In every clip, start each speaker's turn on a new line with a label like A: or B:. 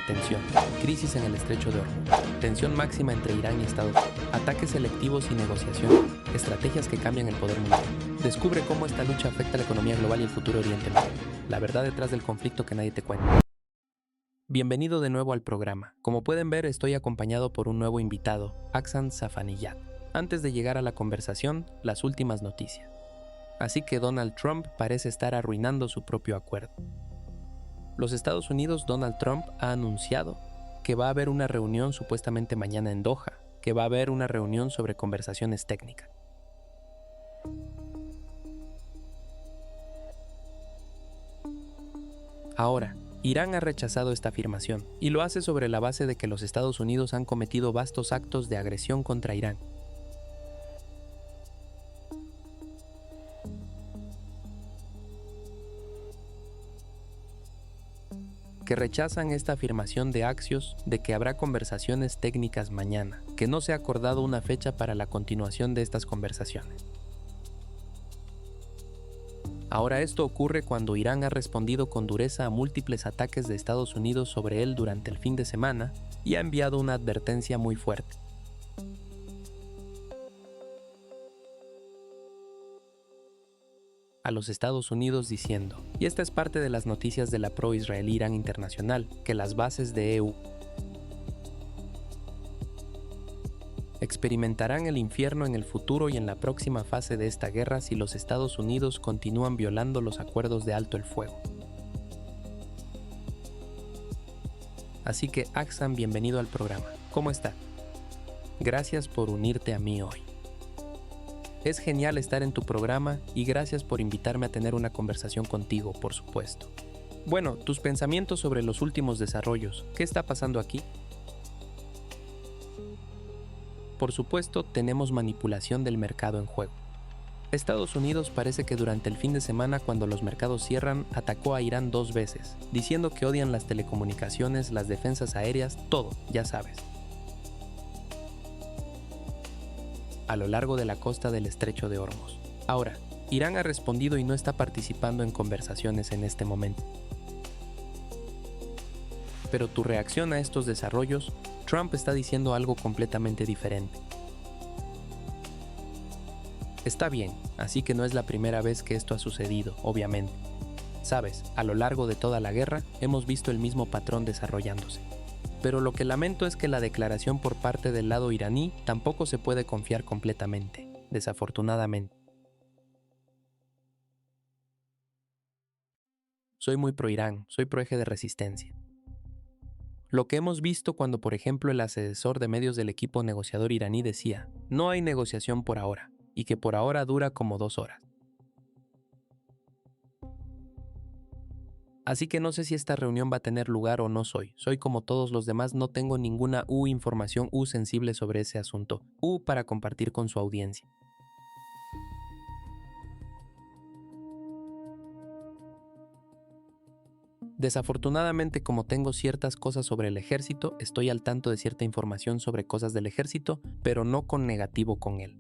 A: Atención, crisis en el estrecho de Hormuz, tensión máxima entre Irán y Estados Unidos, ataques selectivos y negociación, estrategias que cambian el poder mundial. Descubre cómo esta lucha afecta a la economía global y el futuro Oriente Medio. La verdad detrás del conflicto que nadie te cuenta. Bienvenido de nuevo al programa. Como pueden ver, estoy acompañado por un nuevo invitado, Aksan Safaniyat. Antes de llegar a la conversación, las últimas noticias. Así que Donald Trump parece estar arruinando su propio acuerdo. Los Estados Unidos, Donald Trump ha anunciado que va a haber una reunión supuestamente mañana en Doha, que va a haber una reunión sobre conversaciones técnicas. Ahora, Irán ha rechazado esta afirmación y lo hace sobre la base de que los Estados Unidos han cometido vastos actos de agresión contra Irán. Que rechazan esta afirmación de Axios de que habrá conversaciones técnicas mañana, que no se ha acordado una fecha para la continuación de estas conversaciones. Ahora esto ocurre cuando Irán ha respondido con dureza a múltiples ataques de Estados Unidos sobre él durante el fin de semana y ha enviado una advertencia muy fuerte. A los Estados Unidos diciendo, y esta es parte de las noticias de la pro-israelí Irán Internacional, que las bases de EU experimentarán el infierno en el futuro y en la próxima fase de esta guerra si los Estados Unidos continúan violando los acuerdos de alto el fuego. Así que Aksan, bienvenido al programa. ¿Cómo está? Gracias por unirte a mí hoy. Es genial estar en tu programa y gracias por invitarme a tener una conversación contigo, por supuesto. Bueno, tus pensamientos sobre los últimos desarrollos. ¿Qué está pasando aquí? Por supuesto, tenemos manipulación del mercado en juego. Estados Unidos parece que durante el fin de semana, cuando los mercados cierran, atacó a Irán 2 veces, diciendo que odian las telecomunicaciones, las defensas aéreas, todo, ya sabes. A lo largo de la costa del estrecho de Hormuz. Ahora, Irán ha respondido y no está participando en conversaciones en este momento. Pero tu reacción a estos desarrollos, Trump está diciendo algo completamente diferente. Está bien, así que no es la primera vez que esto ha sucedido, obviamente. Sabes, a lo largo de toda la guerra hemos visto el mismo patrón desarrollándose. Pero lo que lamento es que la declaración por parte del lado iraní tampoco se puede confiar completamente, desafortunadamente. Soy muy pro-Irán, soy pro-eje de resistencia. Lo que hemos visto cuando, por ejemplo, el asesor de medios del equipo negociador iraní decía, no hay negociación por ahora, y que por ahora dura como 2 horas. Así que no sé si esta reunión va a tener lugar o no soy como todos los demás, no tengo ninguna información sensible sobre ese asunto, para compartir con su audiencia. Desafortunadamente, como tengo ciertas cosas sobre el ejército, estoy al tanto de cierta información sobre cosas del ejército, pero no con negativo con él.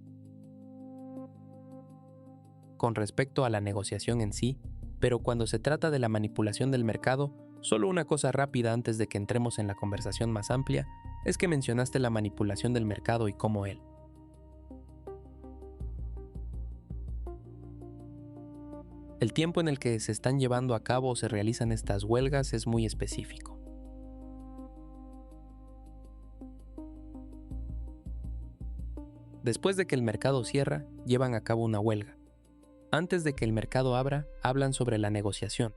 A: Con respecto a la negociación en sí, pero cuando se trata de la manipulación del mercado, solo una cosa rápida antes de que entremos en la conversación más amplia, es que mencionaste la manipulación del mercado y cómo él. El tiempo en el que se están llevando a cabo o se realizan estas huelgas es muy específico. Después de que el mercado cierra, llevan a cabo una huelga. Antes de que el mercado abra, hablan sobre la negociación.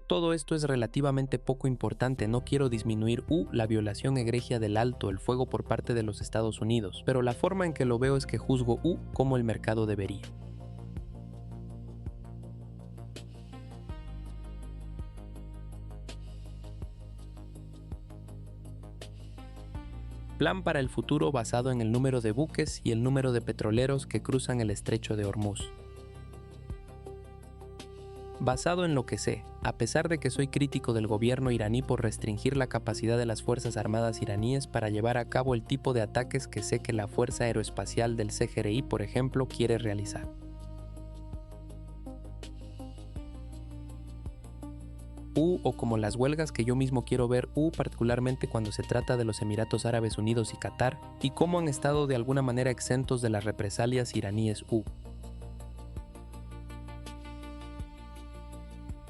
A: Todo esto es relativamente poco importante, no quiero disminuir la violación egregia del alto el fuego por parte de los Estados Unidos, pero la forma en que lo veo es que juzgo como el mercado debería. Plan para el futuro basado en el número de buques y el número de petroleros que cruzan el estrecho de Hormuz. Basado en lo que sé, a pesar de que soy crítico del gobierno iraní por restringir la capacidad de las Fuerzas Armadas iraníes para llevar a cabo el tipo de ataques que sé que la Fuerza Aeroespacial del CGRI, por ejemplo, quiere realizar. o como las huelgas que yo mismo quiero ver particularmente cuando se trata de los Emiratos Árabes Unidos y Qatar, y cómo han estado de alguna manera exentos de las represalias iraníes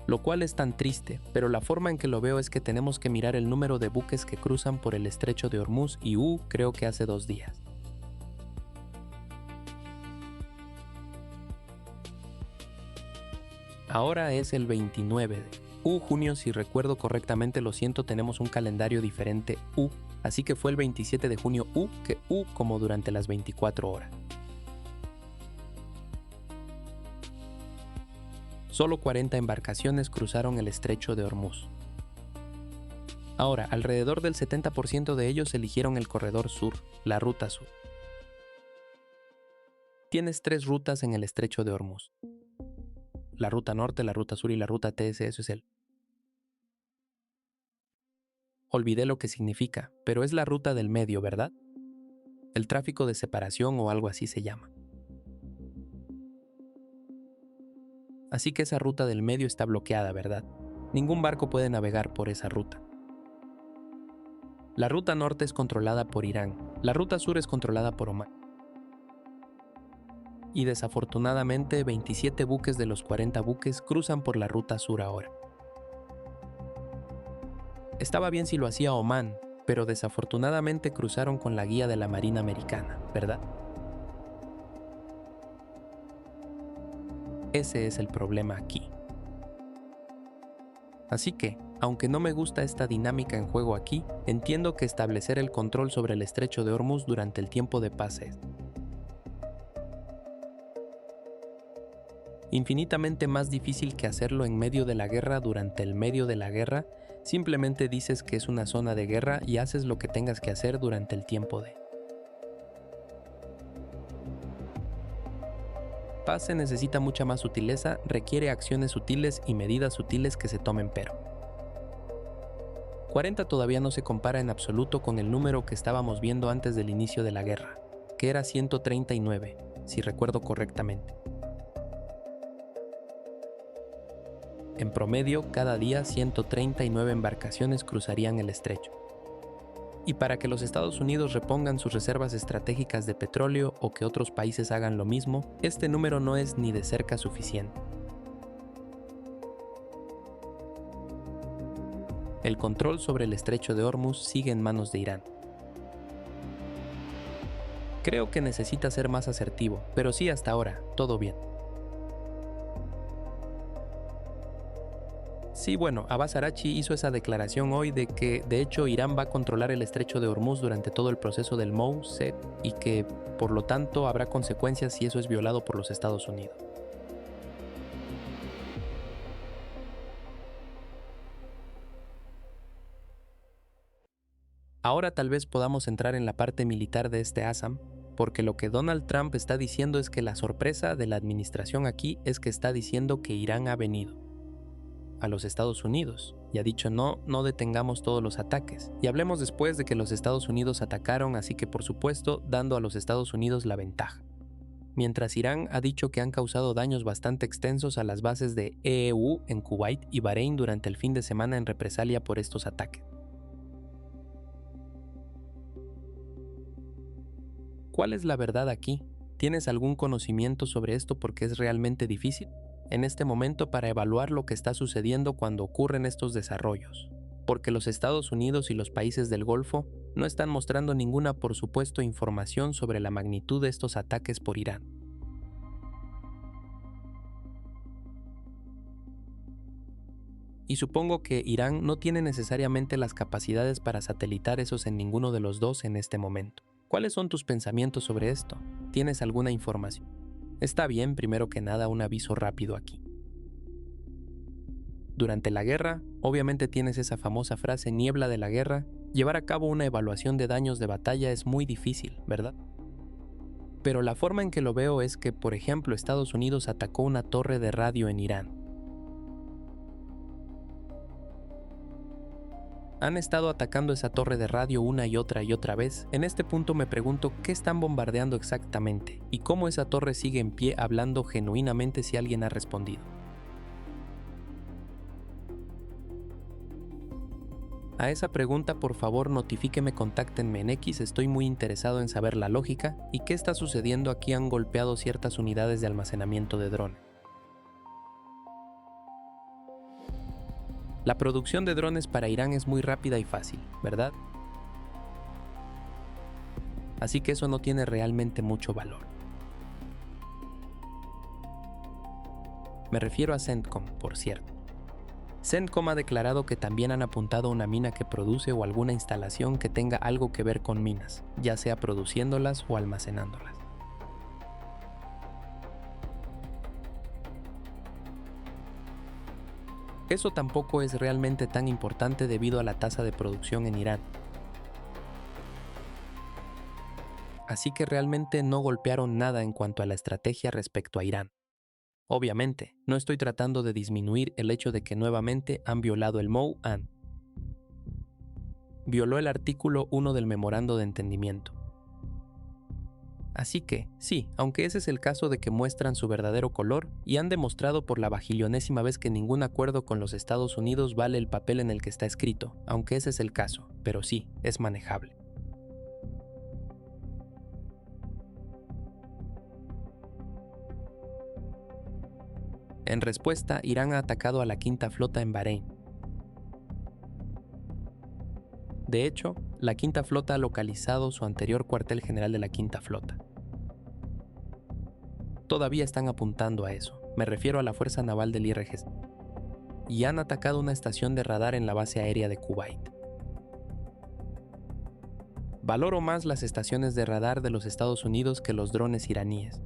A: Lo cual es tan triste, pero la forma en que lo veo es que tenemos que mirar el número de buques que cruzan por el estrecho de Hormuz y creo que hace 2 días. Ahora es el 29 de junio, si recuerdo correctamente, lo siento, tenemos un calendario diferente así que fue el 27 de junio que como durante las 24 horas. Solo 40 embarcaciones cruzaron el estrecho de Hormuz. Ahora, alrededor del 70% de ellos eligieron el corredor sur, la ruta sur. Tienes 3 rutas en el estrecho de Hormuz. La ruta norte, la ruta sur y la ruta TS, eso es Olvidé lo que significa, pero es la ruta del medio, ¿verdad? El tráfico de separación o algo así se llama. Así que esa ruta del medio está bloqueada, ¿verdad? Ningún barco puede navegar por esa ruta. La ruta norte es controlada por Irán, la ruta sur es controlada por Omán. Y desafortunadamente 27 buques de los 40 buques cruzan por la ruta sur ahora. Estaba bien si lo hacía Omán, pero desafortunadamente cruzaron con la guía de la Marina Americana, ¿verdad? Ese es el problema aquí. Así que, aunque no me gusta esta dinámica en juego aquí, entiendo que establecer el control sobre el estrecho de Hormuz durante el tiempo de paz es infinitamente más difícil que hacerlo en medio de la guerra. Durante el medio de la guerra, simplemente dices que es una zona de guerra y haces lo que tengas que hacer durante el tiempo de paz. Se necesita mucha más sutileza, requiere acciones sutiles y medidas sutiles que se tomen, pero 40 todavía no se compara en absoluto con el número que estábamos viendo antes del inicio de la guerra, que era 139, si recuerdo correctamente. En promedio, cada día 139 embarcaciones cruzarían el estrecho. Y para que los Estados Unidos repongan sus reservas estratégicas de petróleo o que otros países hagan lo mismo, este número no es ni de cerca suficiente. El control sobre el estrecho de Hormuz sigue en manos de Irán. Creo que necesita ser más asertivo, pero sí, hasta ahora, todo bien. Sí, bueno, Abbas Araghchi hizo esa declaración hoy de que, de hecho, Irán va a controlar el estrecho de Hormuz durante todo el proceso del MOU-SET y que, por lo tanto, habrá consecuencias si eso es violado por los Estados Unidos. Ahora tal vez podamos entrar en la parte militar de este ASAM, porque lo que Donald Trump está diciendo es que la sorpresa de la administración aquí es que está diciendo que Irán ha venido a los Estados Unidos y ha dicho no detengamos todos los ataques. Y hablemos después de que los Estados Unidos atacaron, así que por supuesto dando a los Estados Unidos la ventaja. Mientras Irán ha dicho que han causado daños bastante extensos a las bases de EEU en Kuwait y Bahrein durante el fin de semana en represalia por estos ataques. ¿Cuál es la verdad aquí? ¿Tienes algún conocimiento sobre esto porque es realmente difícil en este momento para evaluar lo que está sucediendo cuando ocurren estos desarrollos? Porque los Estados Unidos y los países del Golfo no están mostrando ninguna, por supuesto, información sobre la magnitud de estos ataques por Irán. Y supongo que Irán no tiene necesariamente las capacidades para satelitar esos en ninguno de los dos en este momento. ¿Cuáles son tus pensamientos sobre esto? ¿Tienes alguna información? Está bien, primero que nada, un aviso rápido aquí. Durante la guerra, obviamente tienes esa famosa frase niebla de la guerra. Llevar a cabo una evaluación de daños de batalla es muy difícil, ¿verdad? Pero la forma en que lo veo es que, por ejemplo, Estados Unidos atacó una torre de radio en Irán. Han estado atacando esa torre de radio una y otra vez. En este punto me pregunto qué están bombardeando exactamente y cómo esa torre sigue en pie, hablando genuinamente si alguien ha respondido. A esa pregunta, por favor, notifíqueme, contáctenme en X, estoy muy interesado en saber la lógica y qué está sucediendo. Aquí han golpeado ciertas unidades de almacenamiento de drones. La producción de drones para Irán es muy rápida y fácil, ¿verdad? Así que eso no tiene realmente mucho valor. Me refiero a CENTCOM, por cierto. CENTCOM ha declarado que también han apuntado a una mina que produce o alguna instalación que tenga algo que ver con minas, ya sea produciéndolas o almacenándolas. Eso tampoco es realmente tan importante debido a la tasa de producción en Irán. Así que realmente no golpearon nada en cuanto a la estrategia respecto a Irán. Obviamente, no estoy tratando de disminuir el hecho de que nuevamente han violado el MOU-AN. Violó el artículo 1 del memorando de entendimiento. Así que, sí, aunque ese es el caso de que muestran su verdadero color y han demostrado por la bajillonésima vez que ningún acuerdo con los Estados Unidos vale el papel en el que está escrito, aunque ese es el caso, pero sí, es manejable. En respuesta, Irán ha atacado a la Quinta Flota en Bahrein. De hecho, la Quinta Flota ha localizado su anterior cuartel general de la Quinta Flota. Todavía están apuntando a eso, me refiero a la Fuerza Naval del IRGC. Y han atacado una estación de radar en la base aérea de Kuwait. Valoro más las estaciones de radar de los Estados Unidos que los drones iraníes.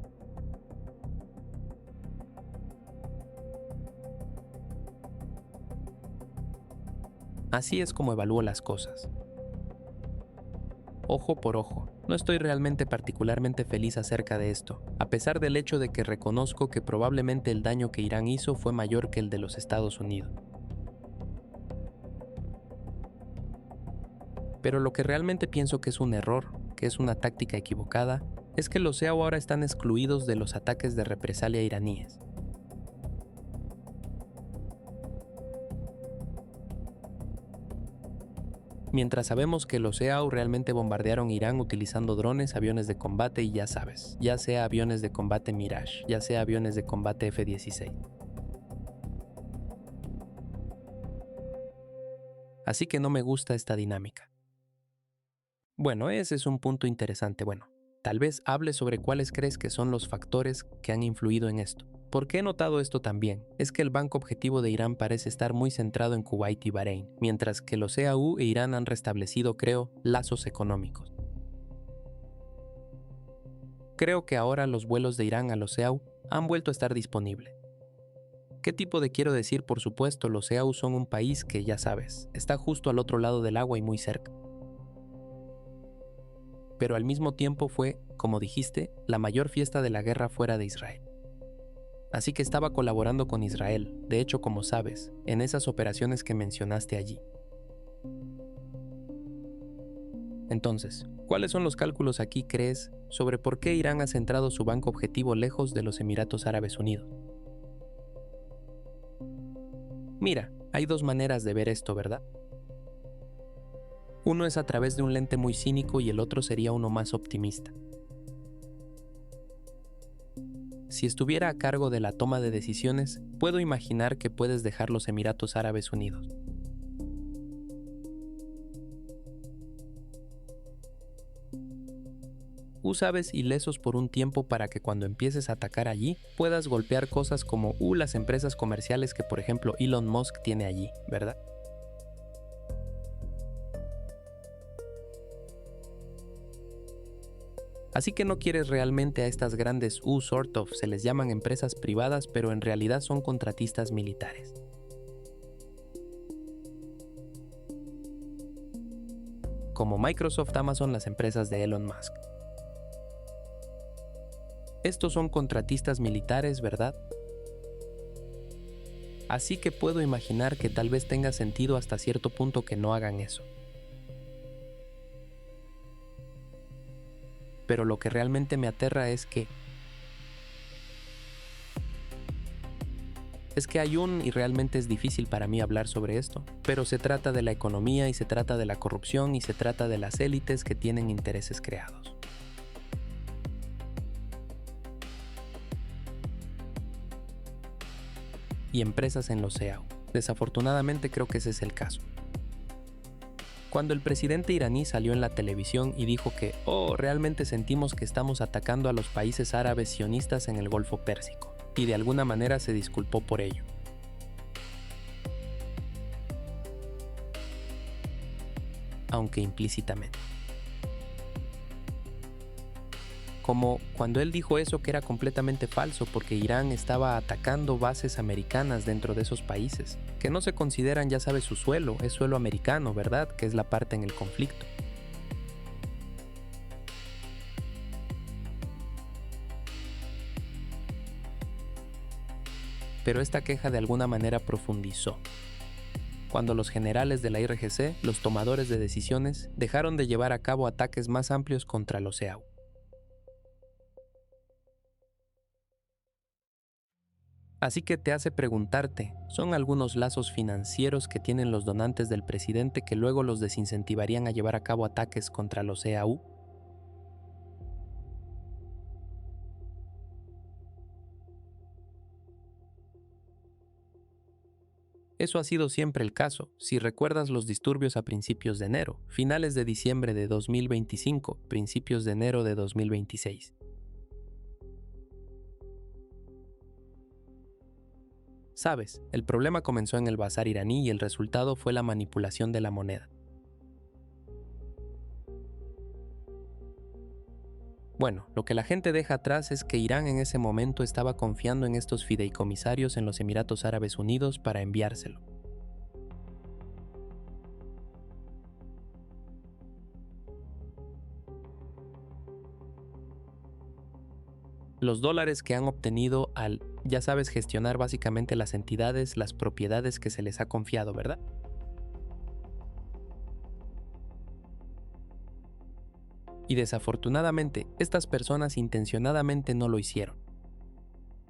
A: Así es como evalúo las cosas. Ojo por ojo, no estoy realmente particularmente feliz acerca de esto, a pesar del hecho de que reconozco que probablemente el daño que Irán hizo fue mayor que el de los Estados Unidos. Pero lo que realmente pienso que es un error, que es una táctica equivocada, es que los EAU ahora están excluidos de los ataques de represalia iraníes. Mientras sabemos que los EAU realmente bombardearon Irán utilizando drones, aviones de combate y ya sabes, ya sea aviones de combate Mirage, ya sea aviones de combate F-16. Así que no me gusta esta dinámica. Bueno, ese es un punto interesante. Bueno, tal vez hable sobre cuáles crees que son los factores que han influido en esto. Porque he notado esto también, es que el banco objetivo de Irán parece estar muy centrado en Kuwait y Bahrein, mientras que los EAU e Irán han restablecido, creo, lazos económicos. Creo que ahora los vuelos de Irán a los EAU han vuelto a estar disponibles. ¿Qué tipo de quiero decir? Por supuesto, los EAU son un país que, ya sabes, está justo al otro lado del agua y muy cerca. Pero al mismo tiempo fue, como dijiste, la mayor fiesta de la guerra fuera de Israel. Así que estaba colaborando con Israel, de hecho, como sabes, en esas operaciones que mencionaste allí. Entonces, ¿cuáles son los cálculos aquí, crees, sobre por qué Irán ha centrado su banco objetivo lejos de los Emiratos Árabes Unidos? Mira, hay dos maneras de ver esto, ¿verdad? Uno es a través de un lente muy cínico y el otro sería uno más optimista. Si estuviera a cargo de la toma de decisiones, puedo imaginar que puedes dejar los Emiratos Árabes Unidos. Sabes, ilesos por un tiempo para que cuando empieces a atacar allí, puedas golpear cosas como las empresas comerciales que por ejemplo Elon Musk tiene allí, ¿verdad? Así que no quieres realmente a estas grandes se les llaman empresas privadas, pero en realidad son contratistas militares. Como Microsoft, Amazon, las empresas de Elon Musk. Estos son contratistas militares, ¿verdad? Así que puedo imaginar que tal vez tenga sentido hasta cierto punto que no hagan eso. Pero lo que realmente me aterra es que Es que y realmente es difícil para mí hablar sobre esto, pero se trata de la economía y se trata de la corrupción y se trata de las élites que tienen intereses creados. Y empresas en los CEAU. Desafortunadamente creo que ese es el caso. Cuando el presidente iraní salió en la televisión y dijo que, realmente sentimos que estamos atacando a los países árabes sionistas en el Golfo Pérsico, y de alguna manera se disculpó por ello. Aunque implícitamente. Como cuando él dijo eso que era completamente falso porque Irán estaba atacando bases americanas dentro de esos países, que no se consideran, ya sabes, su suelo, es suelo americano, ¿verdad? Que es la parte en el conflicto. Pero esta queja de alguna manera profundizó. Cuando los generales de la IRGC, los tomadores de decisiones, dejaron de llevar a cabo ataques más amplios contra los CEAU. Así que te hace preguntarte, ¿son algunos lazos financieros que tienen los donantes del presidente que luego los desincentivarían a llevar a cabo ataques contra los CEAU? Eso ha sido siempre el caso, si recuerdas los disturbios a principios de enero, finales de diciembre de 2025, principios de enero de 2026. Sabes, el problema comenzó en el bazar iraní y el resultado fue la manipulación de la moneda. Bueno, lo que la gente deja atrás es que Irán en ese momento estaba confiando en estos fideicomisarios en los Emiratos Árabes Unidos para enviárselo. Los dólares que han obtenido al, ya sabes, gestionar básicamente las entidades, las propiedades que se les ha confiado, ¿verdad? Y desafortunadamente, estas personas intencionadamente no lo hicieron.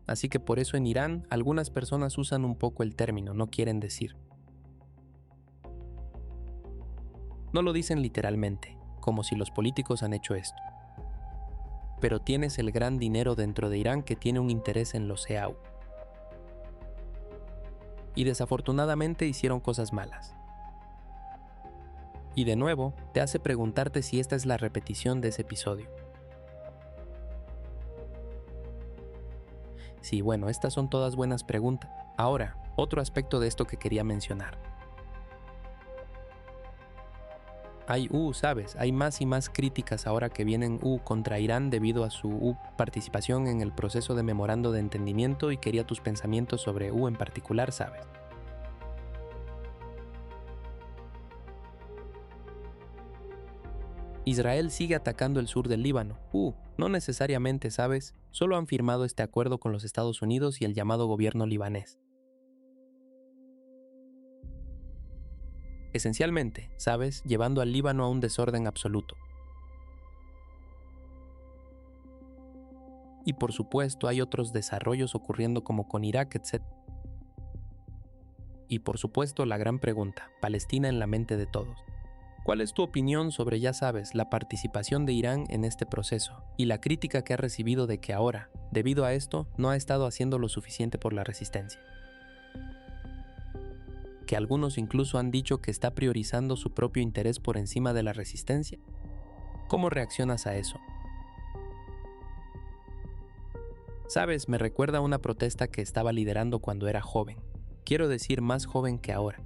A: Así que por eso en Irán, algunas personas usan un poco el término, no quieren decir. No lo dicen literalmente, como si los políticos han hecho esto. Pero tienes el gran dinero dentro de Irán que tiene un interés en los CEAU. Y desafortunadamente hicieron cosas malas. Y de nuevo, te hace preguntarte si esta es la repetición de ese episodio. Sí, bueno, estas son todas buenas preguntas. Ahora, otro aspecto de esto que quería mencionar. Hay más y más críticas ahora que vienen contra Irán debido a su participación en el proceso de memorando de entendimiento y quería tus pensamientos sobre en particular, ¿sabes? Israel sigue atacando el sur del Líbano. No necesariamente, ¿sabes? Solo han firmado este acuerdo con los Estados Unidos y el llamado gobierno libanés. Esencialmente, ¿sabes? Llevando al Líbano a un desorden absoluto. Y por supuesto hay otros desarrollos ocurriendo como con Irak, etc. Y por supuesto la gran pregunta, Palestina en la mente de todos. ¿Cuál es tu opinión sobre, ya sabes, la participación de Irán en este proceso y la crítica que ha recibido de que ahora, debido a esto, no ha estado haciendo lo suficiente por la resistencia? Que algunos incluso han dicho que está priorizando su propio interés por encima de la resistencia. ¿Cómo reaccionas a eso? Sabes, me recuerda a una protesta que estaba liderando cuando era joven. Quiero decir, más joven que ahora.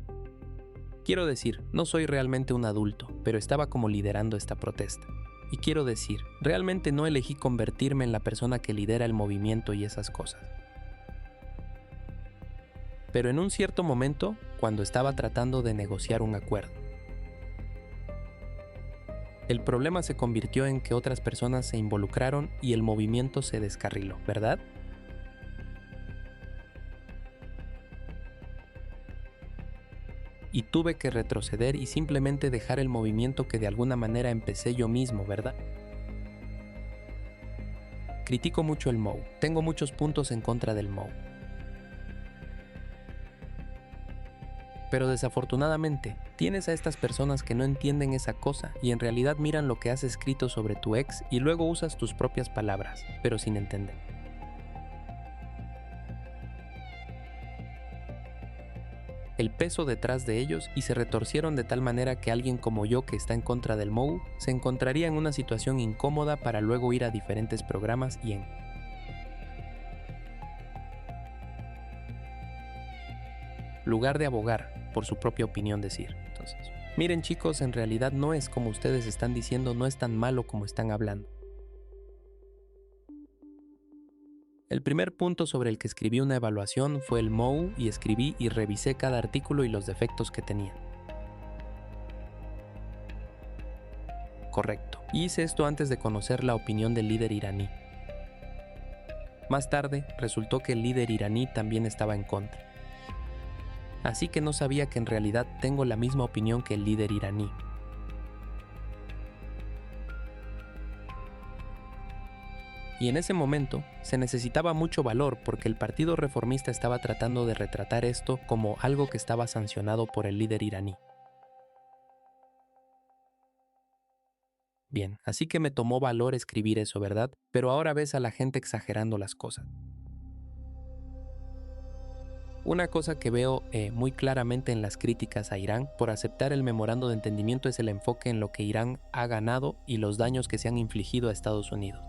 A: Quiero decir, no soy realmente un adulto, pero estaba como liderando esta protesta. Y quiero decir, realmente no elegí convertirme en la persona que lidera el movimiento y esas cosas. Pero en un cierto momento, cuando estaba tratando de negociar un acuerdo, el problema se convirtió en que otras personas se involucraron y el movimiento se descarriló, ¿verdad? Y tuve que retroceder y simplemente dejar el movimiento que de alguna manera empecé yo mismo, ¿verdad? Critico mucho el MOU, tengo muchos puntos en contra del MOU. Pero desafortunadamente, tienes a estas personas que no entienden esa cosa y en realidad miran lo que has escrito sobre tu ex y luego usas tus propias palabras, pero sin entender. El peso detrás de ellos y se retorcieron de tal manera que alguien como yo que está en contra del MOU se encontraría en una situación incómoda para luego ir a diferentes programas y en lugar de abogar por su propia opinión decir. Entonces, miren chicos, en realidad no es como ustedes están diciendo, no es tan malo como están hablando. El primer punto sobre el que escribí una evaluación fue el MOU y escribí y revisé cada artículo y los defectos que tenía. Correcto. Hice esto antes de conocer la opinión del líder iraní. Más tarde, resultó que el líder iraní también estaba en contra. Así que no sabía que en realidad tengo la misma opinión que el líder iraní. Y en ese momento se necesitaba mucho valor porque el Partido Reformista estaba tratando de retratar esto como algo que estaba sancionado por el líder iraní. Bien, así que me tomó valor escribir eso, ¿verdad? Pero ahora ves a la gente exagerando las cosas. Una cosa que veo muy claramente en las críticas a Irán por aceptar el memorando de entendimiento es el enfoque en lo que Irán ha ganado y los daños que se han infligido a Estados Unidos.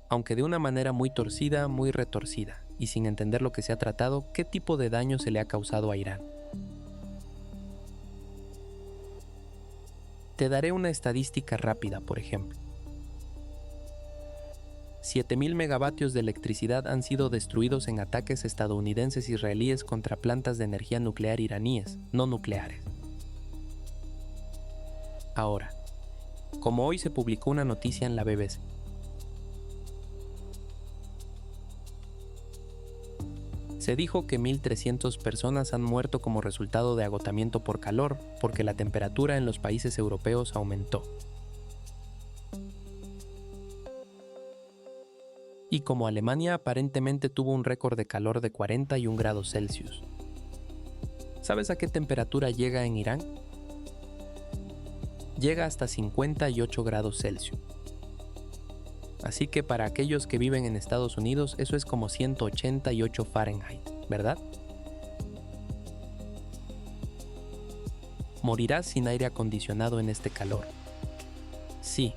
A: Aunque de una manera muy torcida, muy retorcida, y sin entender lo que se ha tratado, qué tipo de daño se le ha causado a Irán. Te daré una estadística rápida, por ejemplo. 7.000 megavatios de electricidad han sido destruidos en ataques estadounidenses israelíes contra plantas de energía nuclear iraníes, no nucleares. Ahora, como hoy se publicó una noticia en la BBC, se dijo que 1.300 personas han muerto como resultado de agotamiento por calor, porque la temperatura en los países europeos aumentó. Y como Alemania aparentemente tuvo un récord de calor de 41 grados Celsius. ¿Sabes a qué temperatura llega en Irán? Llega hasta 58 grados Celsius. Así que para aquellos que viven en Estados Unidos, eso es como 188 Fahrenheit, ¿verdad? Morirás sin aire acondicionado en este calor. Sí.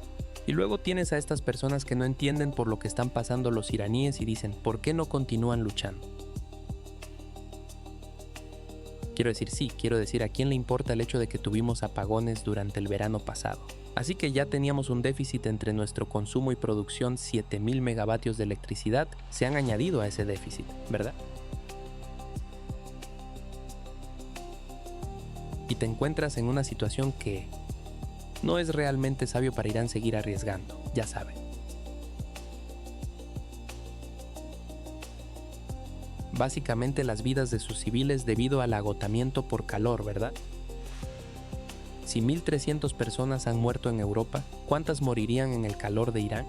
A: Y luego tienes a estas personas que no entienden por lo que están pasando los iraníes y dicen, ¿por qué no continúan luchando? Quiero decir, ¿a quién le importa el hecho de que tuvimos apagones durante el verano pasado? Así que ya teníamos un déficit entre nuestro consumo y producción, 7.000 megavatios de electricidad se han añadido a ese déficit, ¿verdad? Y te encuentras en una situación que no es realmente sabio para Irán seguir arriesgando, ya saben. Básicamente las vidas de sus civiles debido al agotamiento por calor, ¿verdad? Si 1.300 personas han muerto en Europa, ¿cuántas morirían en el calor de Irán?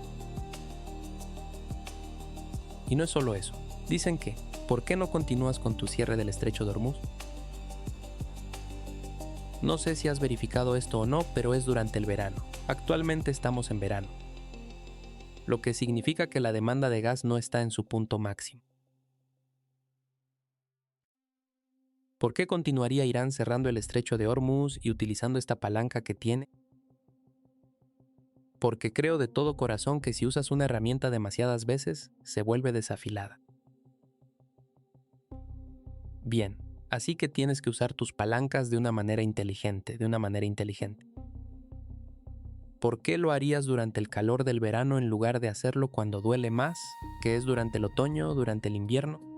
A: Y no es solo eso. Dicen que, ¿por qué no continúas con tu cierre del estrecho de Hormuz? No sé si has verificado esto o no, pero es durante el verano. Actualmente estamos en verano, lo que significa que la demanda de gas no está en su punto máximo. ¿Por qué continuaría Irán cerrando el estrecho de Hormuz y utilizando esta palanca que tiene? Porque creo de todo corazón que si usas una herramienta demasiadas veces, se vuelve desafilada. Bien, así que tienes que usar tus palancas de una manera inteligente, ¿Por qué lo harías durante el calor del verano en lugar de hacerlo cuando duele más, que es durante el otoño, durante el invierno?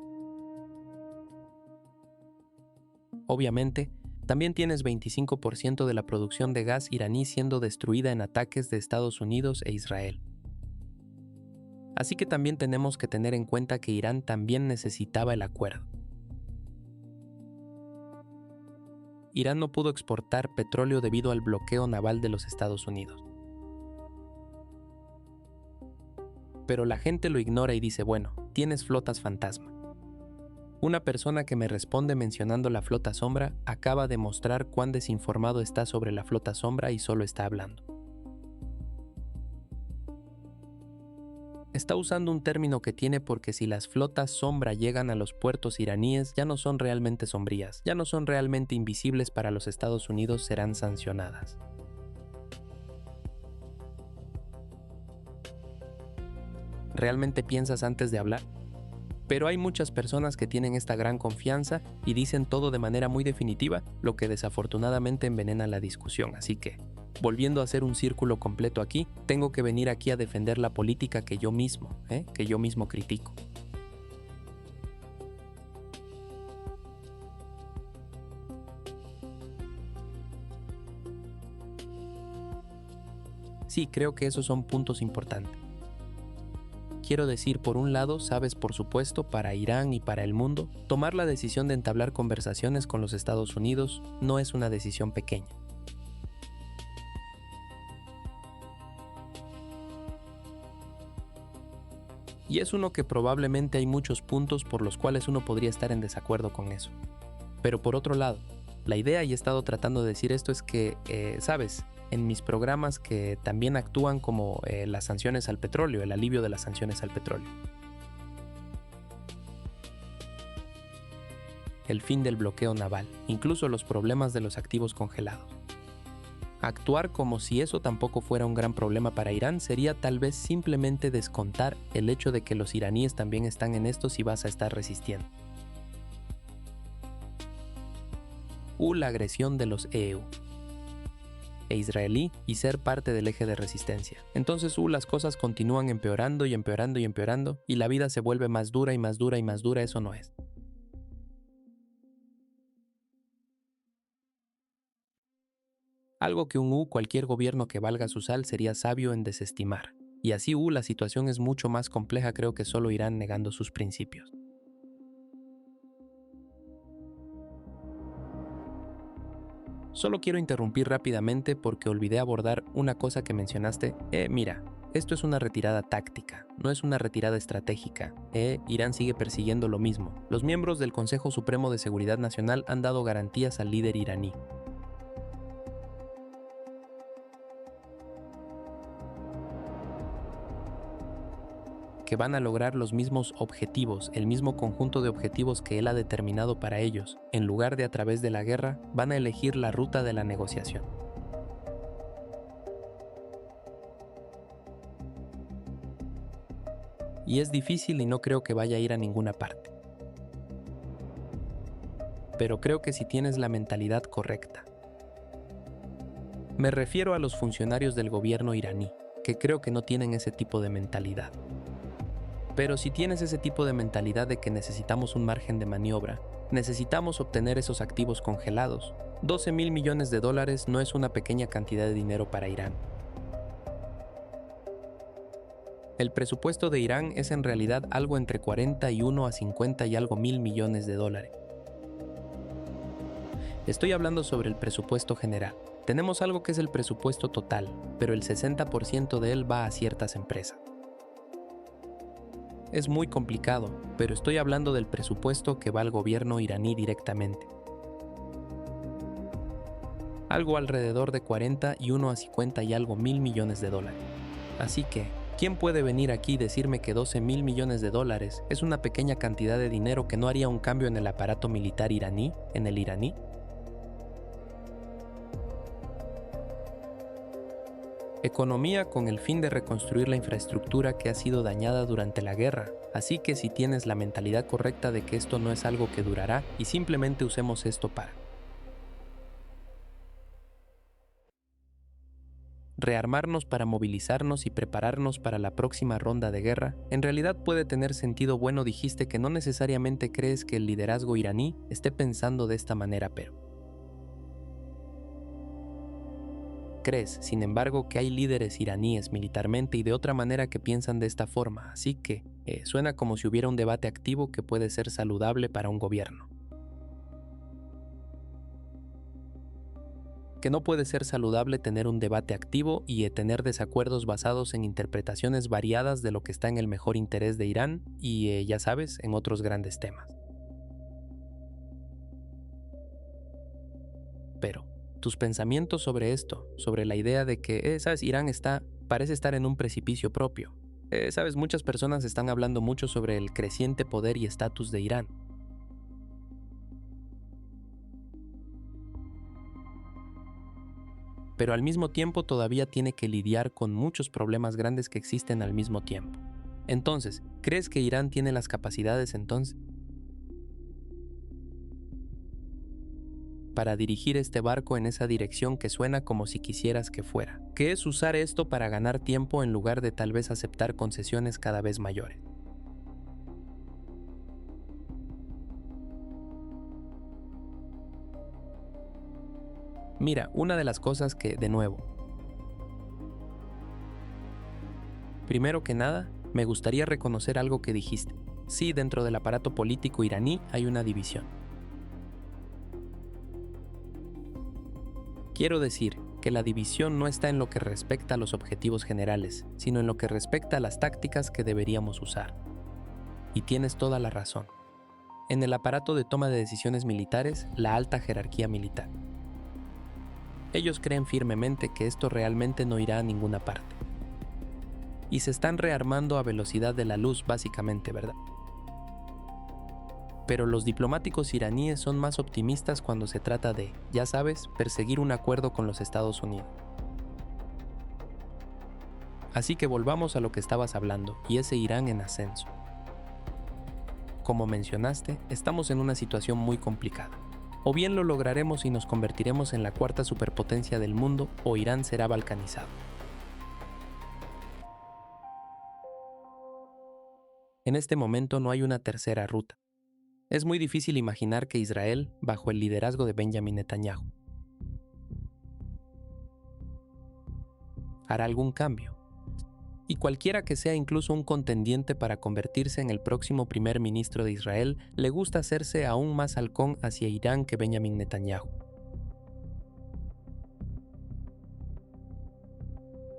A: Obviamente, también tienes 25% de la producción de gas iraní siendo destruida en ataques de Estados Unidos e Israel. Así que también tenemos que tener en cuenta que Irán también necesitaba el acuerdo. Irán no pudo exportar petróleo debido al bloqueo naval de los Estados Unidos. Pero la gente lo ignora y dice, bueno, tienes flotas fantasma. Una persona que me responde mencionando la flota sombra acaba de mostrar cuán desinformado está sobre la flota sombra y solo está hablando. Está usando un término que tiene porque si las flotas sombra llegan a los puertos iraníes ya no son realmente sombrías, ya no son realmente invisibles para los Estados Unidos, serán sancionadas. ¿Realmente piensas antes de hablar? Pero hay muchas personas que tienen esta gran confianza y dicen todo de manera muy definitiva, lo que desafortunadamente envenena la discusión. Así que, volviendo a hacer un círculo completo aquí, tengo que venir aquí a defender la política que yo mismo critico. Sí, creo que esos son puntos importantes. Quiero decir, por un lado, sabes, por supuesto, para Irán y para el mundo, tomar la decisión de entablar conversaciones con los Estados Unidos no es una decisión pequeña. Y es uno que probablemente hay muchos puntos por los cuales uno podría estar en desacuerdo con eso. Pero por otro lado, la idea, y he estado tratando de decir esto, es que, sabes, en mis programas que también actúan como las sanciones al petróleo, el alivio de las sanciones al petróleo. El fin del bloqueo naval, incluso los problemas de los activos congelados. Actuar como si eso tampoco fuera un gran problema para Irán sería tal vez simplemente descontar el hecho de que los iraníes también están en esto si vas a estar resistiendo. La agresión de los EU e israelí y ser parte del eje de resistencia. Entonces las cosas continúan empeorando y empeorando y empeorando y la vida se vuelve más dura y más dura y más dura, eso no es. Algo que cualquier gobierno que valga su sal sería sabio en desestimar. Y así la situación es mucho más compleja, creo que solo Irán negando sus principios. Solo quiero interrumpir rápidamente porque olvidé abordar una cosa que mencionaste. Mira, esto es una retirada táctica, no es una retirada estratégica. Irán sigue persiguiendo lo mismo. Los miembros del Consejo Supremo de Seguridad Nacional han dado garantías al líder iraní. Que van a lograr los mismos objetivos, el mismo conjunto de objetivos que él ha determinado para ellos. En lugar de a través de la guerra, van a elegir la ruta de la negociación. Y es difícil y no creo que vaya a ir a ninguna parte. Pero creo que si tienes la mentalidad correcta. Me refiero a los funcionarios del gobierno iraní, que creo que no tienen ese tipo de mentalidad. Pero si tienes ese tipo de mentalidad de que necesitamos un margen de maniobra, necesitamos obtener esos activos congelados, $12,000 millones no es una pequeña cantidad de dinero para Irán. El presupuesto de Irán es en realidad algo entre 41 a 50 y algo mil millones de dólares. Estoy hablando sobre el presupuesto general. Tenemos algo que es el presupuesto total, pero el 60% de él va a ciertas empresas. Es muy complicado, pero estoy hablando del presupuesto que va al gobierno iraní directamente. Algo alrededor de 41 a 50 y algo mil millones de dólares. Así que, ¿quién puede venir aquí y decirme que $12,000 millones es una pequeña cantidad de dinero que no haría un cambio en el aparato militar iraní, en el iraní? Economía con el fin de reconstruir la infraestructura que ha sido dañada durante la guerra, así que si tienes la mentalidad correcta de que esto no es algo que durará y simplemente usemos esto para rearmarnos, para movilizarnos y prepararnos para la próxima ronda de guerra, en realidad puede tener sentido. Bueno, dijiste que no necesariamente crees que el liderazgo iraní esté pensando de esta manera, pero crees, sin embargo, que hay líderes iraníes militarmente y de otra manera que piensan de esta forma, así que suena como si hubiera un debate activo que puede ser saludable para un gobierno. que no puede ser saludable tener un debate activo y tener desacuerdos basados en interpretaciones variadas de lo que está en el mejor interés de Irán y, ya sabes, en otros grandes temas. Pero, tus pensamientos sobre esto, sobre la idea de que, sabes, Irán parece estar en un precipicio propio. Sabes, muchas personas están hablando mucho sobre el creciente poder y estatus de Irán. Pero al mismo tiempo todavía tiene que lidiar con muchos problemas grandes que existen al mismo tiempo. Entonces, ¿crees que Irán tiene las capacidades entonces para dirigir este barco en esa dirección que suena como si quisieras que fuera? Que es usar esto para ganar tiempo en lugar de tal vez aceptar concesiones cada vez mayores. Mira, una de las cosas que, de nuevo, primero que nada, me gustaría reconocer algo que dijiste. Sí, dentro del aparato político iraní hay una división. Quiero decir que la división no está en lo que respecta a los objetivos generales, sino en lo que respecta a las tácticas que deberíamos usar. Y tienes toda la razón. En el aparato de toma de decisiones militares, la alta jerarquía militar. Ellos creen firmemente que esto realmente no irá a ninguna parte. Y se están rearmando a velocidad de la luz, básicamente, ¿verdad? Pero los diplomáticos iraníes son más optimistas cuando se trata de, ya sabes, perseguir un acuerdo con los Estados Unidos. Así que volvamos a lo que estabas hablando, y ese Irán en ascenso. Como mencionaste, estamos en una situación muy complicada. O bien lo lograremos y nos convertiremos en la cuarta superpotencia del mundo, o Irán será balcanizado. En este momento no hay una tercera ruta. Es muy difícil imaginar que Israel, bajo el liderazgo de Benjamin Netanyahu, hará algún cambio. Y cualquiera que sea incluso un contendiente para convertirse en el próximo primer ministro de Israel, le gusta hacerse aún más halcón hacia Irán que Benjamin Netanyahu.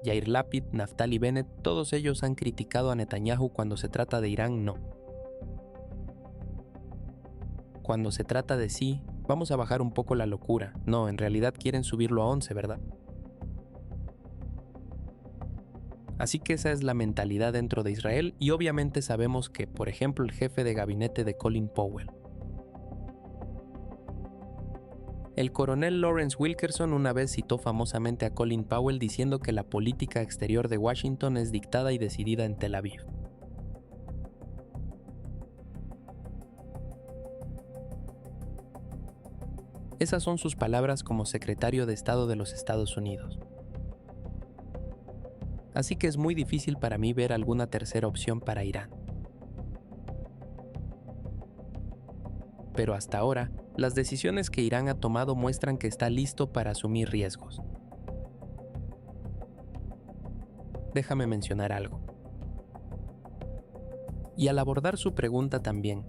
A: Yair Lapid, Naftali Bennett, todos ellos han criticado a Netanyahu cuando se trata de Irán, no. Cuando se trata de sí, vamos a bajar un poco la locura. No, en realidad quieren subirlo a 11, ¿verdad? Así que esa es la mentalidad dentro de Israel y obviamente sabemos que, por ejemplo, el jefe de gabinete de Colin Powell, el coronel Lawrence Wilkerson una vez citó famosamente a Colin Powell diciendo que la política exterior de Washington es dictada y decidida en Tel Aviv. Esas son sus palabras como secretario de Estado de los Estados Unidos. Así que es muy difícil para mí ver alguna tercera opción para Irán. Pero hasta ahora, las decisiones que Irán ha tomado muestran que está listo para asumir riesgos. Déjame mencionar algo. Y al abordar su pregunta también,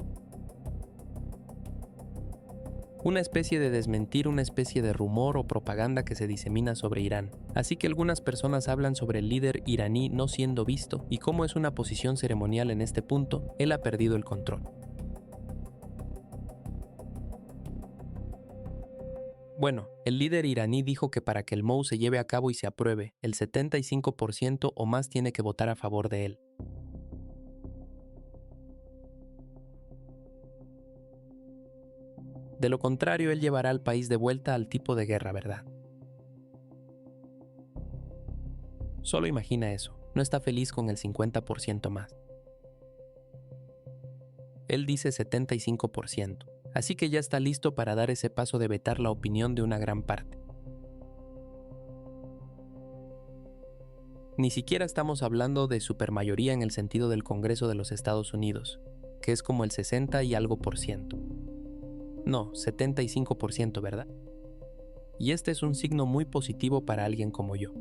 A: una especie de desmentir una especie de rumor o propaganda que se disemina sobre Irán. Así que algunas personas hablan sobre el líder iraní no siendo visto y cómo es una posición ceremonial en este punto, él ha perdido el control. Bueno, el líder iraní dijo que para que el MOU se lleve a cabo y se apruebe, el 75% o más tiene que votar a favor de él. De lo contrario, él llevará al país de vuelta al tipo de guerra, ¿verdad? Solo imagina eso, no está feliz con el 50% más. Él dice 75%, así que ya está listo para dar ese paso de vetar la opinión de una gran parte. Ni siquiera estamos hablando de supermayoría en el sentido del Congreso de los Estados Unidos, que es como el 60 y algo por ciento. No, 75%, ¿verdad? Y este es un signo muy positivo para alguien como yo.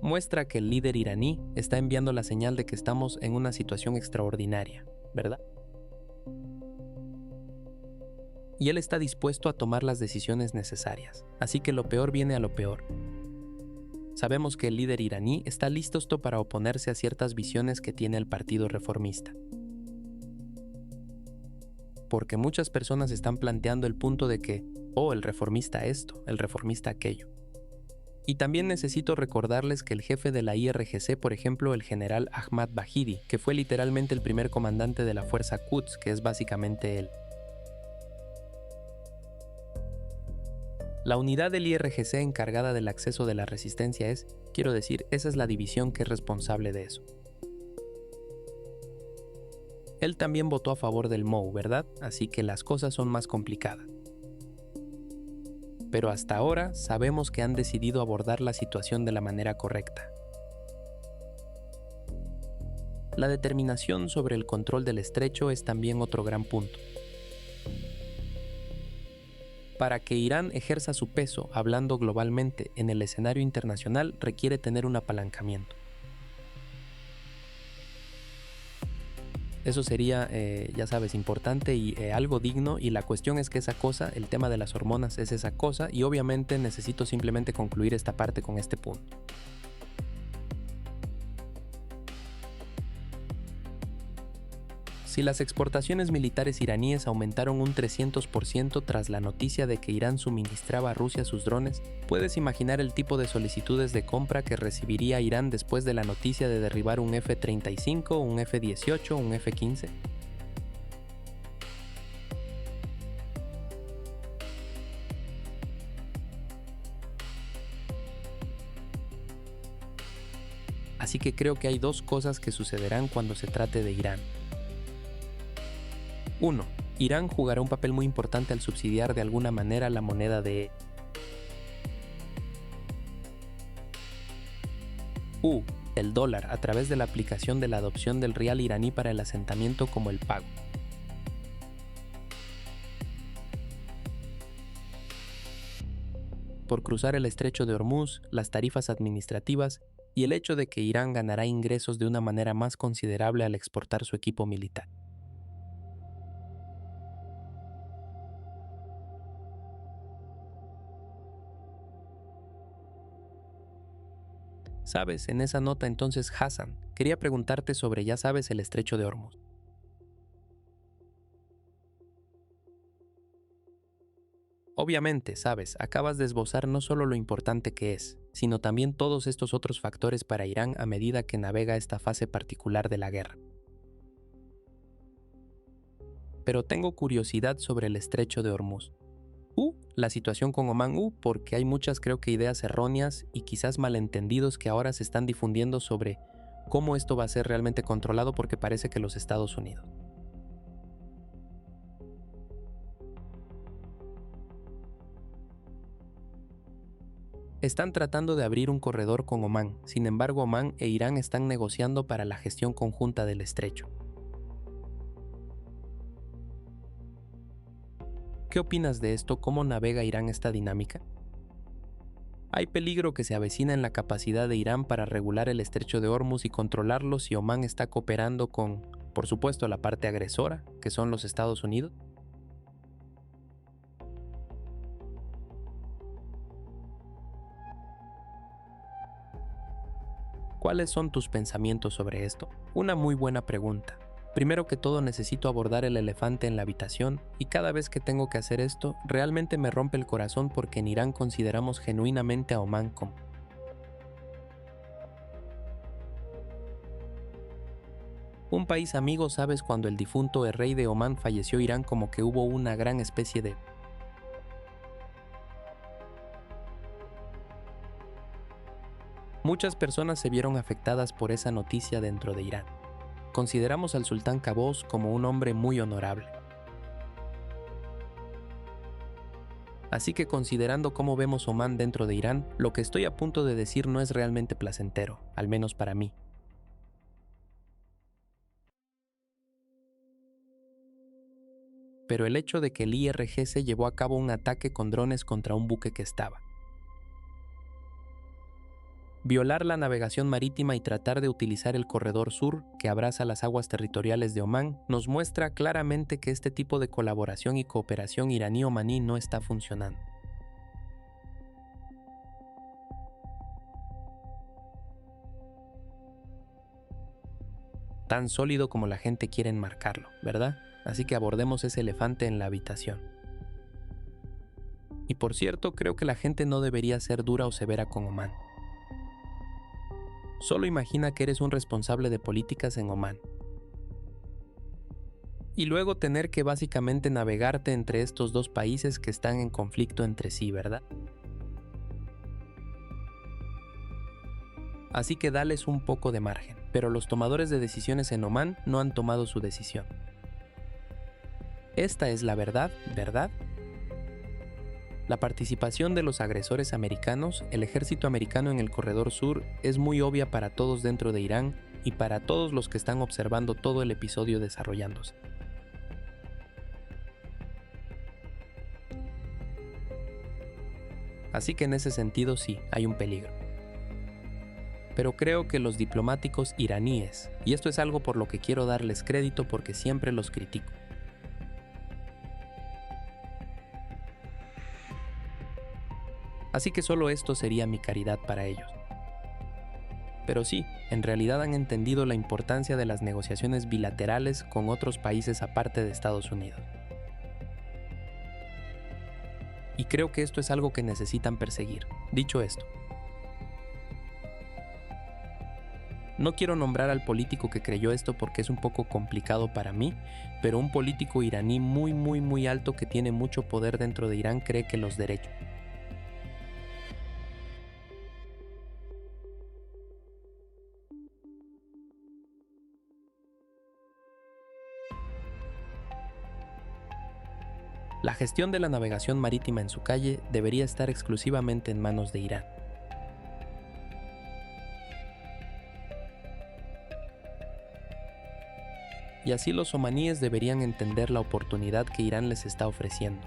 A: Muestra que el líder iraní está enviando la señal de que estamos en una situación extraordinaria, ¿verdad? y él está dispuesto a tomar las decisiones necesarias. Así que lo peor viene a lo peor. Sabemos que el líder iraní está listo para oponerse a ciertas visiones que tiene el Partido Reformista. Porque muchas personas están planteando el punto de que, el reformista esto, el reformista aquello. Y también necesito recordarles que el jefe de la IRGC, por ejemplo, el general Ahmad Bahidi, que fue literalmente el primer comandante de la fuerza Quds, que es básicamente él. La unidad del IRGC encargada del acceso de la resistencia esa es la división que es responsable de eso. Él también votó a favor del MOU, ¿verdad? Así que las cosas son más complicadas. Pero hasta ahora sabemos que han decidido abordar la situación de la manera correcta. La determinación sobre el control del estrecho es también otro gran punto. Para que Irán ejerza su peso, hablando globalmente, en el escenario internacional, requiere tener un apalancamiento. Eso sería, importante y algo digno, y la cuestión es que esa cosa, el tema de las hormonas es esa cosa, y obviamente necesito simplemente concluir esta parte con este punto. Si las exportaciones militares iraníes aumentaron un 300% tras la noticia de que Irán suministraba a Rusia sus drones, ¿puedes imaginar el tipo de solicitudes de compra que recibiría Irán después de la noticia de derribar un F-35, un F-18, un F-15? Así que creo que hay dos cosas que sucederán cuando se trate de Irán. 1. Irán jugará un papel muy importante al subsidiar de alguna manera la moneda de el dólar a través de la aplicación de la adopción del rial iraní para el asentamiento como el pago. Por cruzar el estrecho de Hormuz, las tarifas administrativas y el hecho de que Irán ganará ingresos de una manera más considerable al exportar su equipo militar. Sabes, en esa nota entonces, Hassan, quería preguntarte sobre, el estrecho de Hormuz. Obviamente, acabas de esbozar no solo lo importante que es, sino también todos estos otros factores para Irán a medida que navega esta fase particular de la guerra. Pero tengo curiosidad sobre el estrecho de Hormuz. La situación con Omán, porque hay muchas ideas erróneas y quizás malentendidos que ahora se están difundiendo sobre cómo esto va a ser realmente controlado, porque parece que los Estados Unidos están tratando de abrir un corredor con Omán. Sin embargo, Omán e Irán están negociando para la gestión conjunta del estrecho. ¿Qué opinas de esto? ¿Cómo navega Irán esta dinámica? ¿Hay peligro que se avecina en la capacidad de Irán para regular el estrecho de Hormuz y controlarlo si Omán está cooperando con, por supuesto, la parte agresora, que son los Estados Unidos? ¿Cuáles son tus pensamientos sobre esto? Una muy buena pregunta. Primero que todo, necesito abordar el elefante en la habitación, y cada vez que tengo que hacer esto, realmente me rompe el corazón, porque en Irán consideramos genuinamente a Omán como un país amigo. Sabes, cuando el difunto rey de Omán falleció, Irán como que hubo una gran especie de muchas personas se vieron afectadas por esa noticia dentro de Irán. Consideramos al sultán Qaboos como un hombre muy honorable. Así que, considerando cómo vemos Omán dentro de Irán, lo que estoy a punto de decir no es realmente placentero, al menos para mí. Pero el hecho de que el IRGC llevó a cabo un ataque con drones contra un buque que estaba Violar la navegación marítima y tratar de utilizar el corredor sur, que abraza las aguas territoriales de Omán, nos muestra claramente que este tipo de colaboración y cooperación iraní-omaní no está funcionando. Tan sólido como la gente quiere enmarcarlo, ¿verdad? Así que abordemos ese elefante en la habitación. Y por cierto, creo que la gente no debería ser dura o severa con Omán. Solo imagina que eres un responsable de políticas en Omán. Y luego tener que básicamente navegarte entre estos dos países que están en conflicto entre sí, ¿verdad? Así que dales un poco de margen, pero los tomadores de decisiones en Omán no han tomado su decisión. Esta es la verdad, ¿verdad? La participación de los agresores americanos, el ejército americano en el corredor sur, es muy obvia para todos dentro de Irán y para todos los que están observando todo el episodio desarrollándose. Así que en ese sentido sí, hay un peligro. Pero creo que los diplomáticos iraníes, y esto es algo por lo que quiero darles crédito porque siempre los critico, así que solo esto sería mi caridad para ellos. Pero sí, en realidad han entendido la importancia de las negociaciones bilaterales con otros países aparte de Estados Unidos. Y creo que esto es algo que necesitan perseguir. Dicho esto, no quiero nombrar al político que creyó esto porque es un poco complicado para mí, pero un político iraní muy alto que tiene mucho poder dentro de Irán cree que los derechos La gestión de la navegación marítima en su calle debería estar exclusivamente en manos de Irán. Y así los omaníes deberían entender la oportunidad que Irán les está ofreciendo.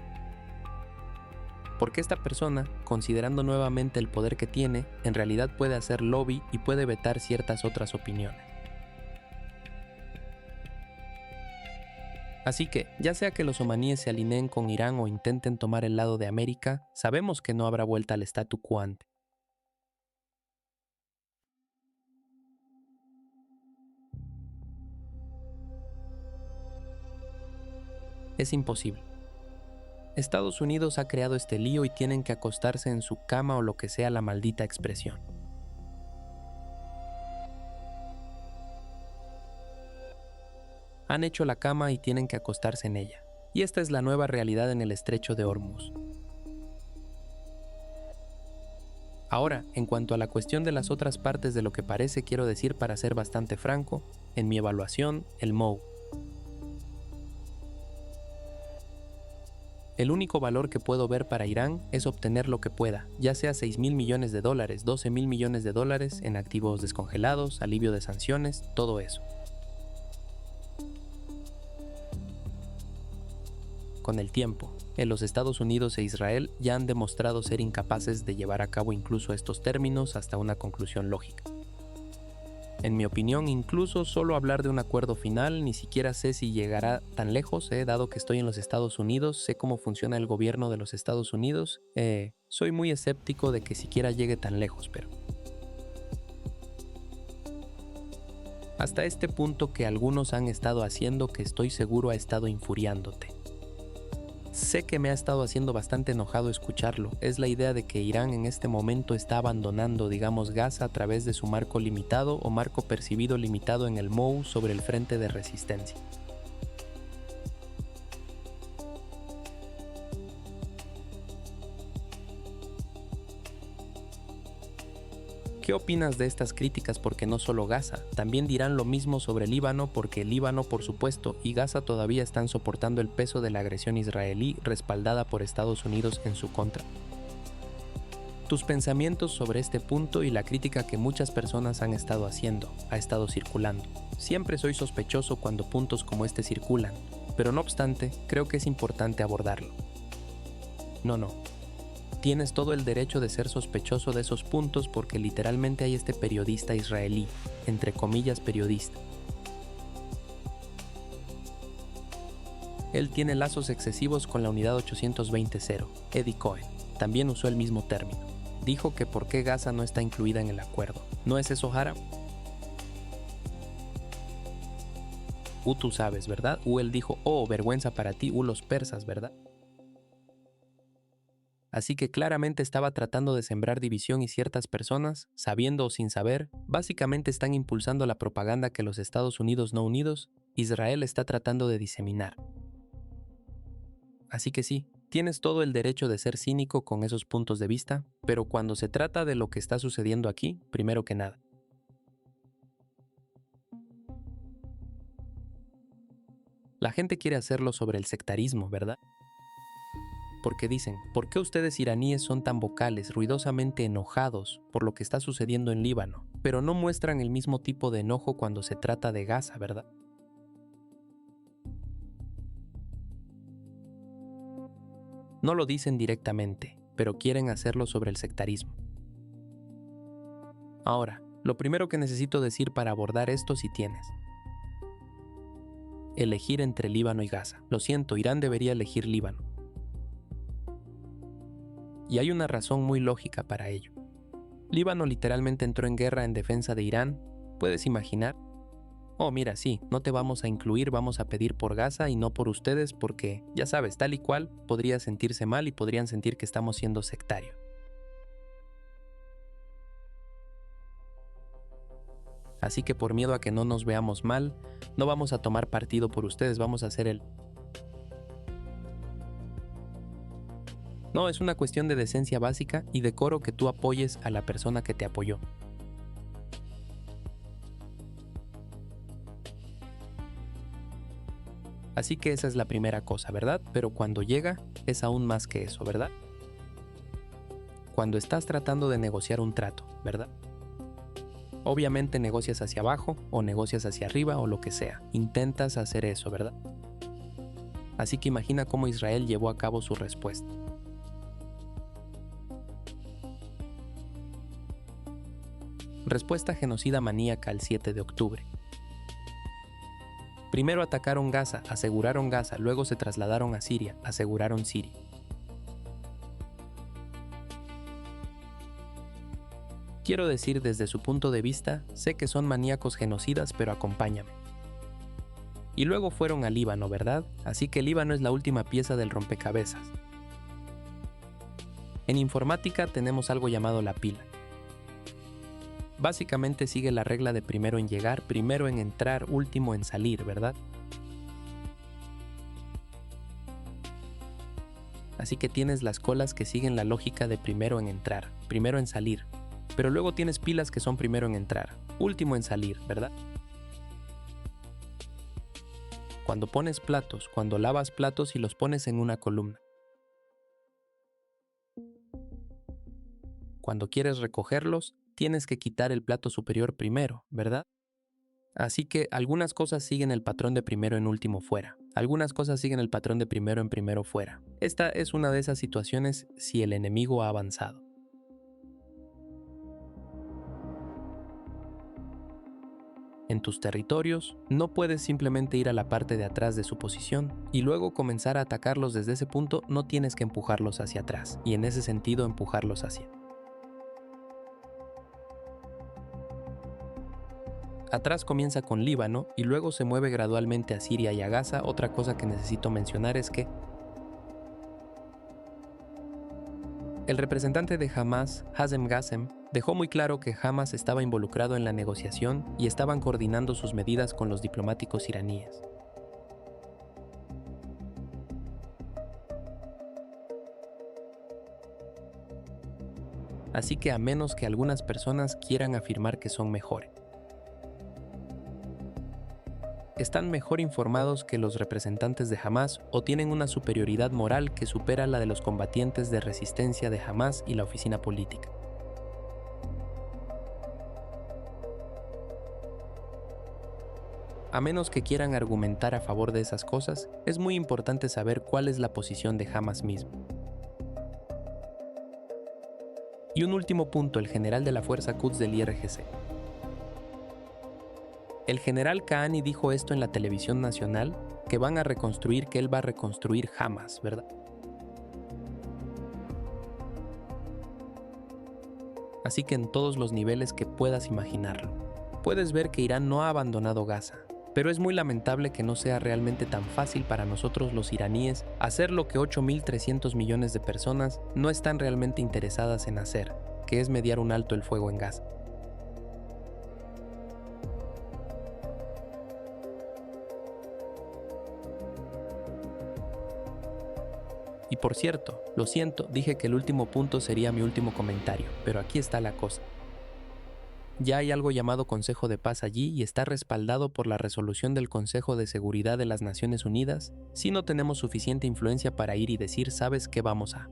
A: Porque esta persona, considerando nuevamente el poder que tiene, en realidad puede hacer lobby y puede vetar ciertas otras opiniones. Así que, ya sea que los omaníes se alineen con Irán o intenten tomar el lado de América, sabemos que no habrá vuelta al statu quo ante. Es imposible. Estados Unidos ha creado este lío y tienen que acostarse en su cama o lo que sea la maldita expresión. Han hecho la cama y tienen que acostarse en ella. Y esta es la nueva realidad en el estrecho de Hormuz. Ahora, en cuanto a la cuestión de las otras partes de lo que parece, quiero decir para ser bastante franco, en mi evaluación, el MOU. El único valor que puedo ver para Irán es obtener lo que pueda, ya sea $6.000 millones, $12.000 millones en activos descongelados, alivio de sanciones, todo eso. Con el tiempo, los Estados Unidos e Israel ya han demostrado ser incapaces de llevar a cabo incluso estos términos hasta una conclusión lógica. En mi opinión, incluso solo hablar de un acuerdo final, ni siquiera sé si llegará tan lejos, dado que estoy en los Estados Unidos, sé cómo funciona el gobierno de los Estados Unidos, soy muy escéptico de que siquiera llegue tan lejos, pero hasta este punto que algunos han estado haciendo que estoy seguro ha estado infuriándote. Sé que me ha estado haciendo bastante enojado escucharlo, es la idea de que Irán en este momento está abandonando, digamos, Gaza a través de su marco limitado o marco percibido limitado en el MOU sobre el frente de resistencia. ¿Qué opinas de estas críticas? Porque no solo Gaza, también dirán lo mismo sobre Líbano, porque Líbano, por supuesto, y Gaza todavía están soportando el peso de la agresión israelí respaldada por Estados Unidos en su contra. Tus pensamientos sobre este punto y la crítica que muchas personas han estado haciendo, ha estado circulando. Siempre soy sospechoso cuando puntos como este circulan, pero no obstante, creo que es importante abordarlo. No. Tienes todo el derecho de ser sospechoso de esos puntos porque literalmente hay este periodista israelí, entre comillas periodista. Él tiene lazos excesivos con la unidad 820-0, Eddie Cohen. También usó el mismo término. Dijo que por qué Gaza no está incluida en el acuerdo. ¿No es eso, Jara? Tú sabes, ¿verdad? Él dijo, oh, vergüenza para ti, los persas, ¿verdad? Así que claramente estaba tratando de sembrar división y ciertas personas, sabiendo o sin saber, básicamente están impulsando la propaganda que los Estados Unidos no unidos, Israel está tratando de diseminar. Así que sí, tienes todo el derecho de ser cínico con esos puntos de vista, pero cuando se trata de lo que está sucediendo aquí, primero que nada, la gente quiere hacerlo sobre el sectarismo, ¿verdad? Porque dicen, ¿por qué ustedes iraníes son tan vocales, ruidosamente enojados por lo que está sucediendo en Líbano, pero no muestran el mismo tipo de enojo cuando se trata de Gaza, ¿verdad? No lo dicen directamente, pero quieren hacerlo sobre el sectarismo. Ahora, lo primero que necesito decir para abordar esto si tienes. Elegir entre Líbano y Gaza. Lo siento, Irán debería elegir Líbano. Y hay una razón muy lógica para ello. Líbano literalmente entró en guerra en defensa de Irán, ¿puedes imaginar? Oh, mira, sí, no te vamos a incluir, vamos a pedir por Gaza y no por ustedes porque, ya sabes, tal y cual, podría sentirse mal y podrían sentir que estamos siendo sectarios. Así que por miedo a que no nos veamos mal, no vamos a tomar partido por ustedes, vamos a hacer No, es una cuestión de decencia básica y decoro que tú apoyes a la persona que te apoyó. Así que esa es la primera cosa, ¿verdad? Pero cuando llega, es aún más que eso, ¿verdad? Cuando estás tratando de negociar un trato, ¿verdad? Obviamente negocias hacia abajo, o negocias hacia arriba, o lo que sea. Intentas hacer eso, ¿verdad? Así que imagina cómo Israel llevó a cabo su respuesta. Respuesta genocida maníaca el 7 de octubre. Primero atacaron Gaza, aseguraron Gaza, luego se trasladaron a Siria, aseguraron Siria. Quiero decir, desde su punto de vista, sé que son maníacos genocidas, pero acompáñame. Y luego fueron a Líbano, ¿verdad? Así que Líbano es la última pieza del rompecabezas. En informática tenemos algo llamado la pila. Básicamente sigue la regla de primero en llegar, primero en entrar, último en salir, ¿verdad? Así que tienes las colas que siguen la lógica de primero en entrar, primero en salir, pero luego tienes pilas que son primero en entrar, último en salir, ¿verdad? Cuando pones platos, cuando lavas platos y los pones en una columna. Cuando quieres recogerlos, tienes que quitar el plato superior primero, ¿verdad? Así que algunas cosas siguen el patrón de primero en último fuera. Algunas cosas siguen el patrón de primero en primero fuera. Esta es una de esas situaciones si el enemigo ha avanzado. En tus territorios, no puedes simplemente ir a la parte de atrás de su posición y luego comenzar a atacarlos desde ese punto. No tienes que empujarlos hacia atrás y en ese sentido empujarlos hacia. Atrás comienza con Líbano y luego se mueve gradualmente a Siria y a Gaza. Otra cosa que necesito mencionar es que el representante de Hamas, Hazem Ghassem, dejó muy claro que Hamas estaba involucrado en la negociación y estaban coordinando sus medidas con los diplomáticos iraníes. Así que a menos que algunas personas quieran afirmar que son mejores, están mejor informados que los representantes de Hamas o tienen una superioridad moral que supera la de los combatientes de resistencia de Hamas y la oficina política. A menos que quieran argumentar a favor de esas cosas, es muy importante saber cuál es la posición de Hamas mismo. Y un último punto, el general de la Fuerza Quds del IRGC. El general Kahani dijo esto en la televisión nacional, que van a reconstruir, que él va a reconstruir Hamas, ¿verdad? Así que en todos los niveles que puedas imaginarlo. Puedes ver que Irán no ha abandonado Gaza, pero es muy lamentable que no sea realmente tan fácil para nosotros los iraníes hacer lo que 8.300 millones de personas no están realmente interesadas en hacer, que es mediar un alto el fuego en Gaza. Y por cierto, lo siento, dije que el último punto sería mi último comentario, pero aquí está la cosa. Ya hay algo llamado Consejo de Paz allí y está respaldado por la resolución del Consejo de Seguridad de las Naciones Unidas si no tenemos suficiente influencia para ir y decir, ¿sabes qué vamos a?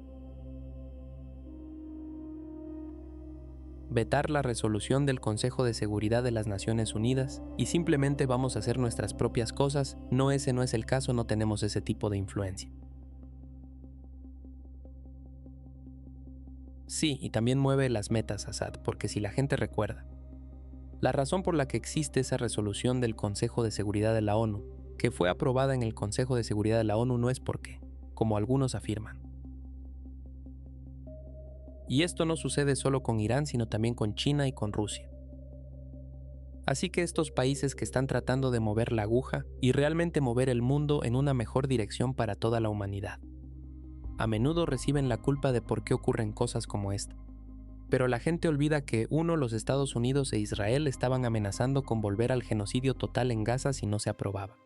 A: Vetar la resolución del Consejo de Seguridad de las Naciones Unidas y simplemente vamos a hacer nuestras propias cosas. No, ese no es el caso, no tenemos ese tipo de influencia. Sí, y también mueve las metas Assad, porque si la gente recuerda, la razón por la que existe esa resolución del Consejo de Seguridad de la ONU, que fue aprobada en el Consejo de Seguridad de la ONU, no es porque, como algunos afirman. Y esto no sucede solo con Irán, sino también con China y con Rusia. Así que estos países que están tratando de mover la aguja y realmente mover el mundo en una mejor dirección para toda la humanidad, a menudo reciben la culpa de por qué ocurren cosas como esta. Pero la gente olvida que, uno, los Estados Unidos e Israel estaban amenazando con volver al genocidio total en Gaza si no se aprobaba.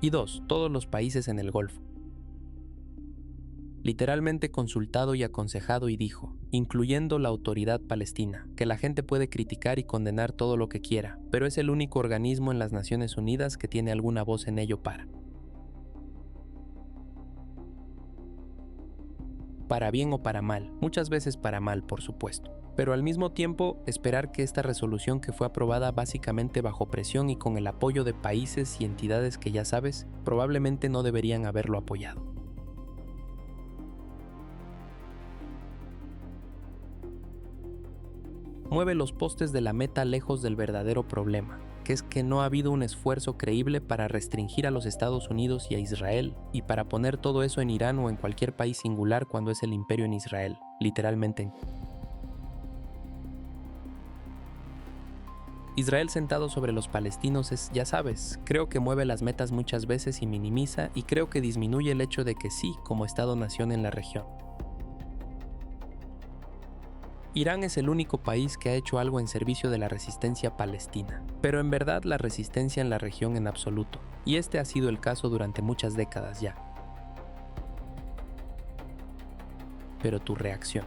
A: Y dos, todos los países en el Golfo. Literalmente consultado y aconsejado y dijo, incluyendo la autoridad palestina, que la gente puede criticar y condenar todo lo que quiera, pero es el único organismo en las Naciones Unidas que tiene alguna voz en ello para bien o para mal, muchas veces para mal, por supuesto. Pero al mismo tiempo, esperar que esta resolución que fue aprobada básicamente bajo presión y con el apoyo de países y entidades que ya sabes, probablemente no deberían haberlo apoyado. Mueve los postes de la meta lejos del verdadero problema, que es que no ha habido un esfuerzo creíble para restringir a los Estados Unidos y a Israel, y para poner todo eso en Irán o en cualquier país singular cuando es el imperio en Israel, literalmente. Israel sentado sobre los palestinos es, ya sabes, creo que mueve las metas muchas veces y minimiza, y creo que disminuye el hecho de que sí, como Estado-nación en la región. Irán es el único país que ha hecho algo en servicio de la resistencia palestina, pero en verdad la resistencia en la región en absoluto, y este ha sido el caso durante muchas décadas ya. Pero tu reacción.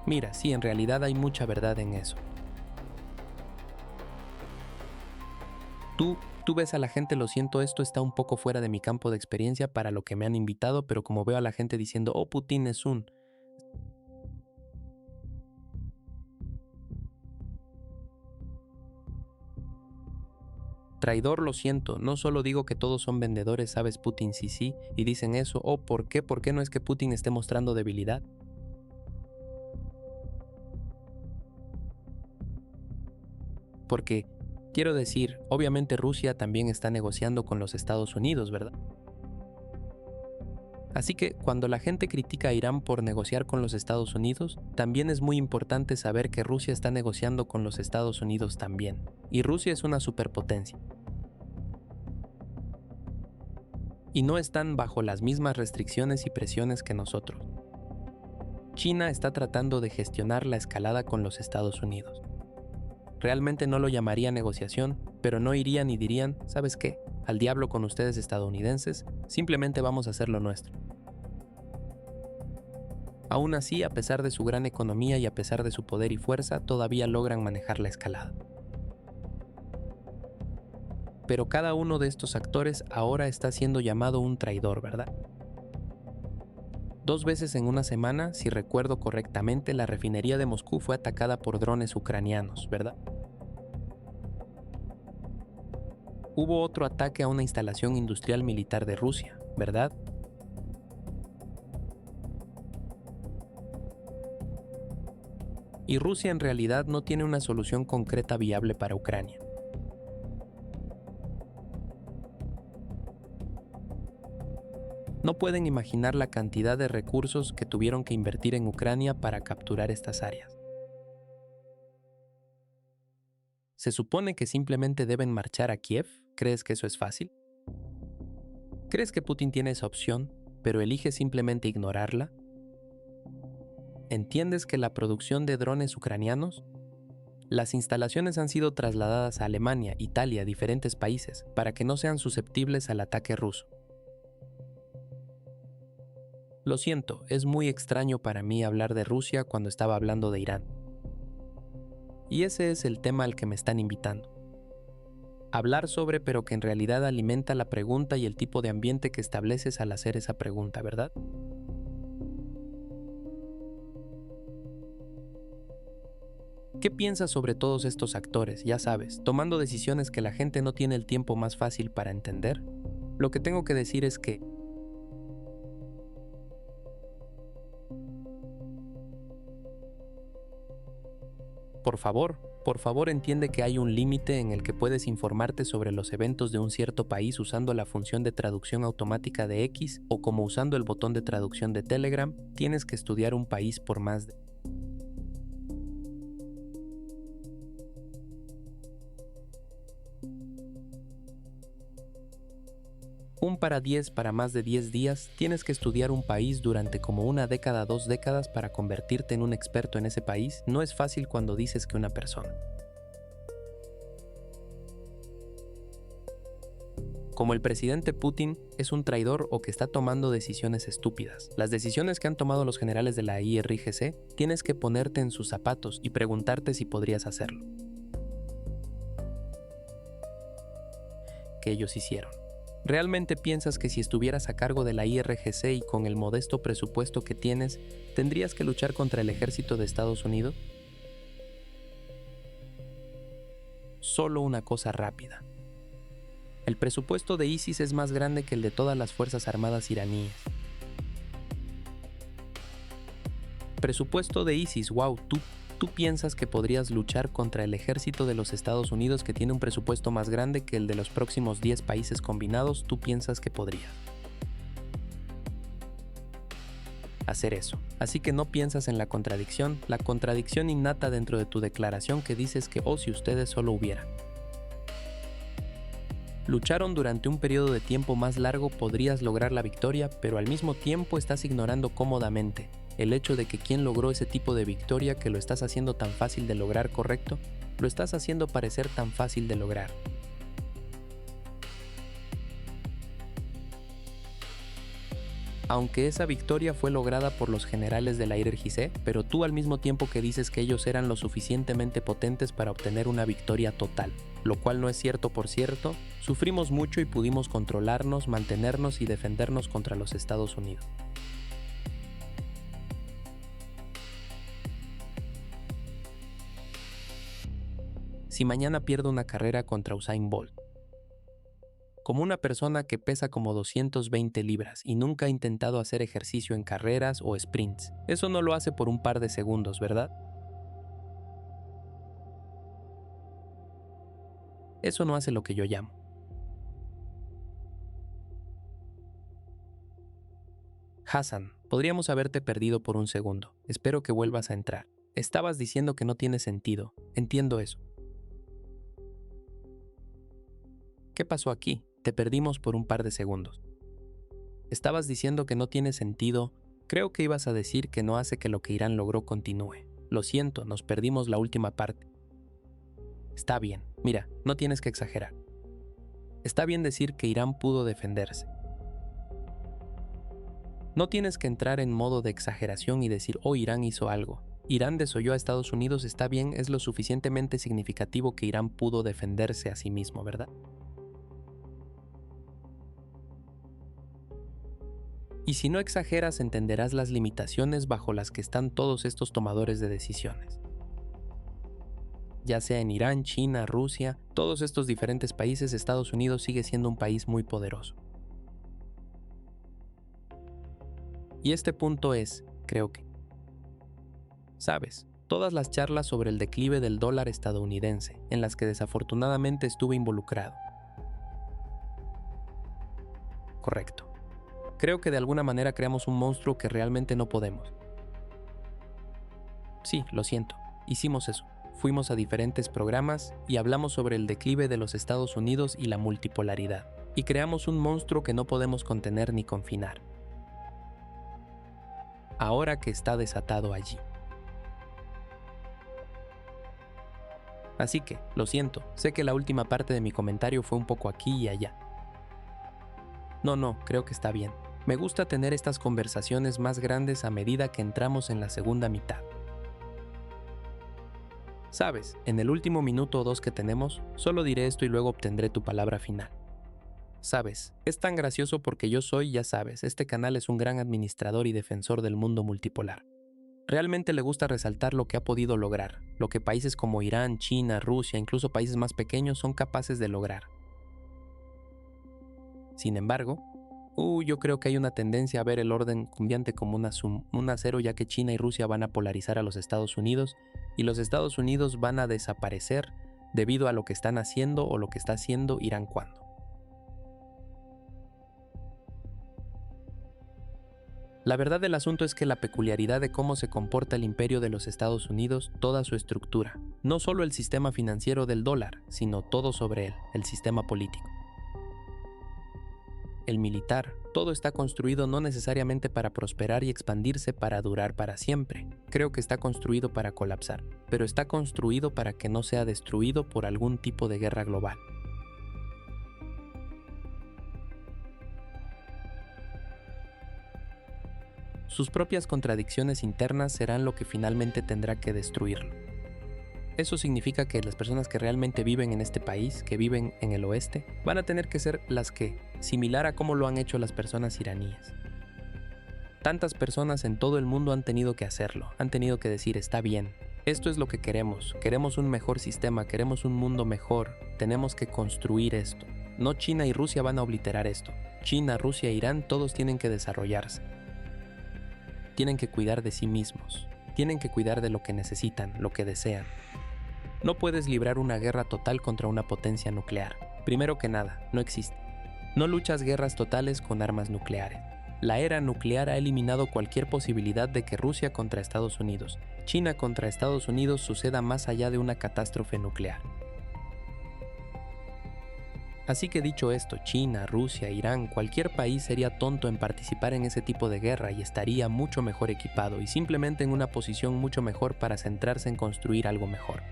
A: Mira, sí, en realidad hay mucha verdad en eso. Tú ves a la gente, lo siento, esto está un poco fuera de mi campo de experiencia para lo que me han invitado, pero como veo a la gente diciendo, oh, Putin es un... traidor, lo siento, no solo digo que todos son vendedores, sabes, Putin sí, y dicen eso, oh, ¿por qué? ¿Por qué no es que Putin esté mostrando debilidad? Porque, quiero decir, obviamente Rusia también está negociando con los Estados Unidos, ¿verdad? Así que cuando la gente critica a Irán por negociar con los Estados Unidos, también es muy importante saber que Rusia está negociando con los Estados Unidos también. Y Rusia es una superpotencia. Y no están bajo las mismas restricciones y presiones que nosotros. China está tratando de gestionar la escalada con los Estados Unidos. Realmente no lo llamaría negociación, pero no irían y dirían, ¿sabes qué? Al diablo con ustedes estadounidenses, simplemente vamos a hacer lo nuestro. Aún así, a pesar de su gran economía y a pesar de su poder y fuerza, todavía logran manejar la escalada. Pero cada uno de estos actores ahora está siendo llamado un traidor, ¿verdad? 2 veces en una semana, si recuerdo correctamente, la refinería de Moscú fue atacada por drones ucranianos, ¿verdad? Hubo otro ataque a una instalación industrial militar de Rusia, ¿verdad? y Rusia en realidad no tiene una solución concreta viable para Ucrania. No pueden imaginar la cantidad de recursos que tuvieron que invertir en Ucrania para capturar estas áreas. ¿Se supone que simplemente deben marchar a Kiev? ¿Crees que eso es fácil? ¿Crees que Putin tiene esa opción, pero elige simplemente ignorarla? ¿Entiendes que la producción de drones ucranianos? Las instalaciones han sido trasladadas a Alemania, Italia, diferentes países, para que no sean susceptibles al ataque ruso. Lo siento, es muy extraño para mí hablar de Rusia cuando estaba hablando de Irán. Y ese es el tema al que me están invitando. Hablar sobre, pero que en realidad alimenta la pregunta y el tipo de ambiente que estableces al hacer esa pregunta, ¿verdad? ¿Qué piensas sobre todos estos actores, ya sabes, tomando decisiones que la gente no tiene el tiempo más fácil para entender? Lo que tengo que decir es que por favor entiende que hay un límite en el que puedes informarte sobre los eventos de un cierto país usando la función de traducción automática de X o como usando el botón de traducción de Telegram. Tienes que estudiar un país por más de... para más de 10 días, tienes que estudiar un país durante como una década, 2 décadas para convertirte en un experto en ese país. No es fácil cuando dices que una persona como el presidente Putin es un traidor o que está tomando decisiones estúpidas. Las decisiones que han tomado los generales de la IRGC, tienes que ponerte en sus zapatos y preguntarte si podrías hacerlo. Que ellos hicieron. ¿Realmente piensas que si estuvieras a cargo de la IRGC y con el modesto presupuesto que tienes, tendrías que luchar contra el ejército de Estados Unidos? Solo una cosa rápida. El presupuesto de ISIS es más grande que el de todas las fuerzas armadas iraníes. Presupuesto de ISIS, wow, ¿tú piensas que podrías luchar contra el ejército de los Estados Unidos que tiene un presupuesto más grande que el de los próximos 10 países combinados? ¿Tú piensas que podrías hacer eso? Así que no piensas en la contradicción innata dentro de tu declaración que dices que, oh, si ustedes solo hubieran lucharon durante un periodo de tiempo más largo, podrías lograr la victoria, pero al mismo tiempo estás ignorando cómodamente el hecho de que quien logró ese tipo de victoria, que lo estás haciendo tan fácil de lograr, ¿correcto? Lo estás haciendo parecer tan fácil de lograr. Aunque esa victoria fue lograda por los generales de la IRGC, pero tú al mismo tiempo que dices que ellos eran lo suficientemente potentes para obtener una victoria total, lo cual no es cierto, por cierto. Sufrimos mucho y pudimos controlarnos, mantenernos y defendernos contra los Estados Unidos. Si mañana pierdo una carrera contra Usain Bolt, como una persona que pesa como 220 libras y nunca ha intentado hacer ejercicio en carreras o sprints, eso no lo hace por un par de segundos, ¿verdad? Eso no hace lo que yo llamo Hassan, podríamos haberte perdido por un segundo. Espero que vuelvas a entrar. Estabas diciendo que no tiene sentido. Entiendo eso. ¿Qué pasó aquí? Te perdimos por un par de segundos. Estabas diciendo que no tiene sentido. Creo que ibas a decir que no hace que lo que Irán logró continúe. Lo siento, nos perdimos la última parte. Está bien. Mira, no tienes que exagerar. Está bien decir que Irán pudo defenderse. No tienes que entrar en modo de exageración y decir, oh, Irán hizo algo. Irán desolló a Estados Unidos, está bien, es lo suficientemente significativo que Irán pudo defenderse a sí mismo, ¿verdad? Y si no exageras, entenderás las limitaciones bajo las que están todos estos tomadores de decisiones. Ya sea en Irán, China, Rusia, todos estos diferentes países, Estados Unidos sigue siendo un país muy poderoso. Y este punto es, creo que, ¿sabes? Todas las charlas sobre el declive del dólar estadounidense, en las que desafortunadamente estuve involucrado. Correcto. Creo que de alguna manera creamos un monstruo que realmente no podemos. Sí, lo siento. Hicimos eso. Fuimos a diferentes programas y hablamos sobre el declive de los Estados Unidos y la multipolaridad. Y creamos un monstruo que no podemos contener ni confinar. Ahora que está desatado allí. Así que, lo siento, sé que la última parte de mi comentario fue un poco aquí y allá. No, creo que está bien. Me gusta tener estas conversaciones más grandes a medida que entramos en la segunda mitad. Sabes, en el último minuto o dos que tenemos, solo diré esto y luego obtendré tu palabra final. Sabes, es tan gracioso porque yo soy, ya sabes, este canal es un gran administrador y defensor del mundo multipolar. Realmente le gusta resaltar lo que ha podido lograr, lo que países como Irán, China, Rusia, incluso países más pequeños son capaces de lograr. Sin embargo, yo creo que hay una tendencia a ver el orden cambiante como un acero, ya que China y Rusia van a polarizar a los Estados Unidos y los Estados Unidos van a desaparecer debido a lo que están haciendo o lo que está haciendo Irán cuando. La verdad del asunto es que la peculiaridad de cómo se comporta el imperio de los Estados Unidos, toda su estructura, no solo el sistema financiero del dólar, sino todo sobre él, el sistema político. El militar, todo está construido no necesariamente para prosperar y expandirse para durar para siempre. Creo que está construido para colapsar, pero está construido para que no sea destruido por algún tipo de guerra global. Sus propias contradicciones internas serán lo que finalmente tendrá que destruirlo. Eso significa que las personas que realmente viven en este país, que viven en el oeste, van a tener que ser las que, similar a cómo lo han hecho las personas iraníes. Tantas personas en todo el mundo han tenido que hacerlo, han tenido que decir, está bien, esto es lo que queremos un mejor sistema, queremos un mundo mejor, tenemos que construir esto. No China y Rusia van a obliterar esto. China, Rusia e Irán todos tienen que desarrollarse. Tienen que cuidar de sí mismos, tienen que cuidar de lo que necesitan, lo que desean. No puedes librar una guerra total contra una potencia nuclear. Primero que nada, no existe. No luchas guerras totales con armas nucleares. La era nuclear ha eliminado cualquier posibilidad de que Rusia contra Estados Unidos, China contra Estados Unidos suceda más allá de una catástrofe nuclear. Así que dicho esto, China, Rusia, Irán, cualquier país sería tonto en participar en ese tipo de guerra y estaría mucho mejor equipado y simplemente en una posición mucho mejor para centrarse en construir algo mejor.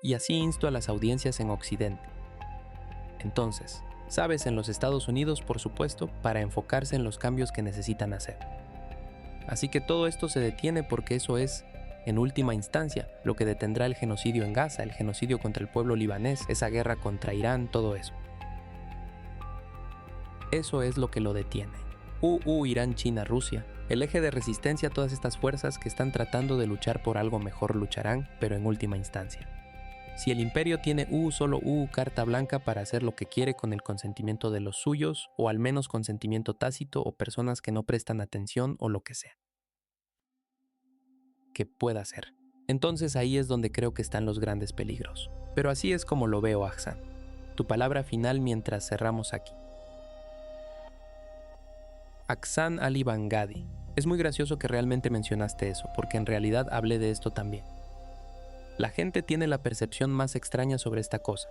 A: Y así insto a las audiencias en Occidente. Entonces, sabes, en los Estados Unidos, por supuesto, para enfocarse en los cambios que necesitan hacer. Así que todo esto se detiene porque eso es, en última instancia, lo que detendrá el genocidio en Gaza, el genocidio contra el pueblo libanés, esa guerra contra Irán, todo eso. Eso es lo que lo detiene. Irán, China, Rusia. El eje de resistencia a todas estas fuerzas que están tratando de luchar por algo mejor lucharán, pero en última instancia. Si el imperio tiene solo carta blanca para hacer lo que quiere con el consentimiento de los suyos, o al menos consentimiento tácito o personas que no prestan atención o lo que sea. Que pueda ser. Entonces ahí es donde creo que están los grandes peligros. Pero así es como lo veo, Ahsan. Tu palabra final mientras cerramos aquí. Ahsan Ali Bangadi. Es muy gracioso que realmente mencionaste eso, porque en realidad hablé de esto también. La gente tiene la percepción más extraña sobre esta cosa.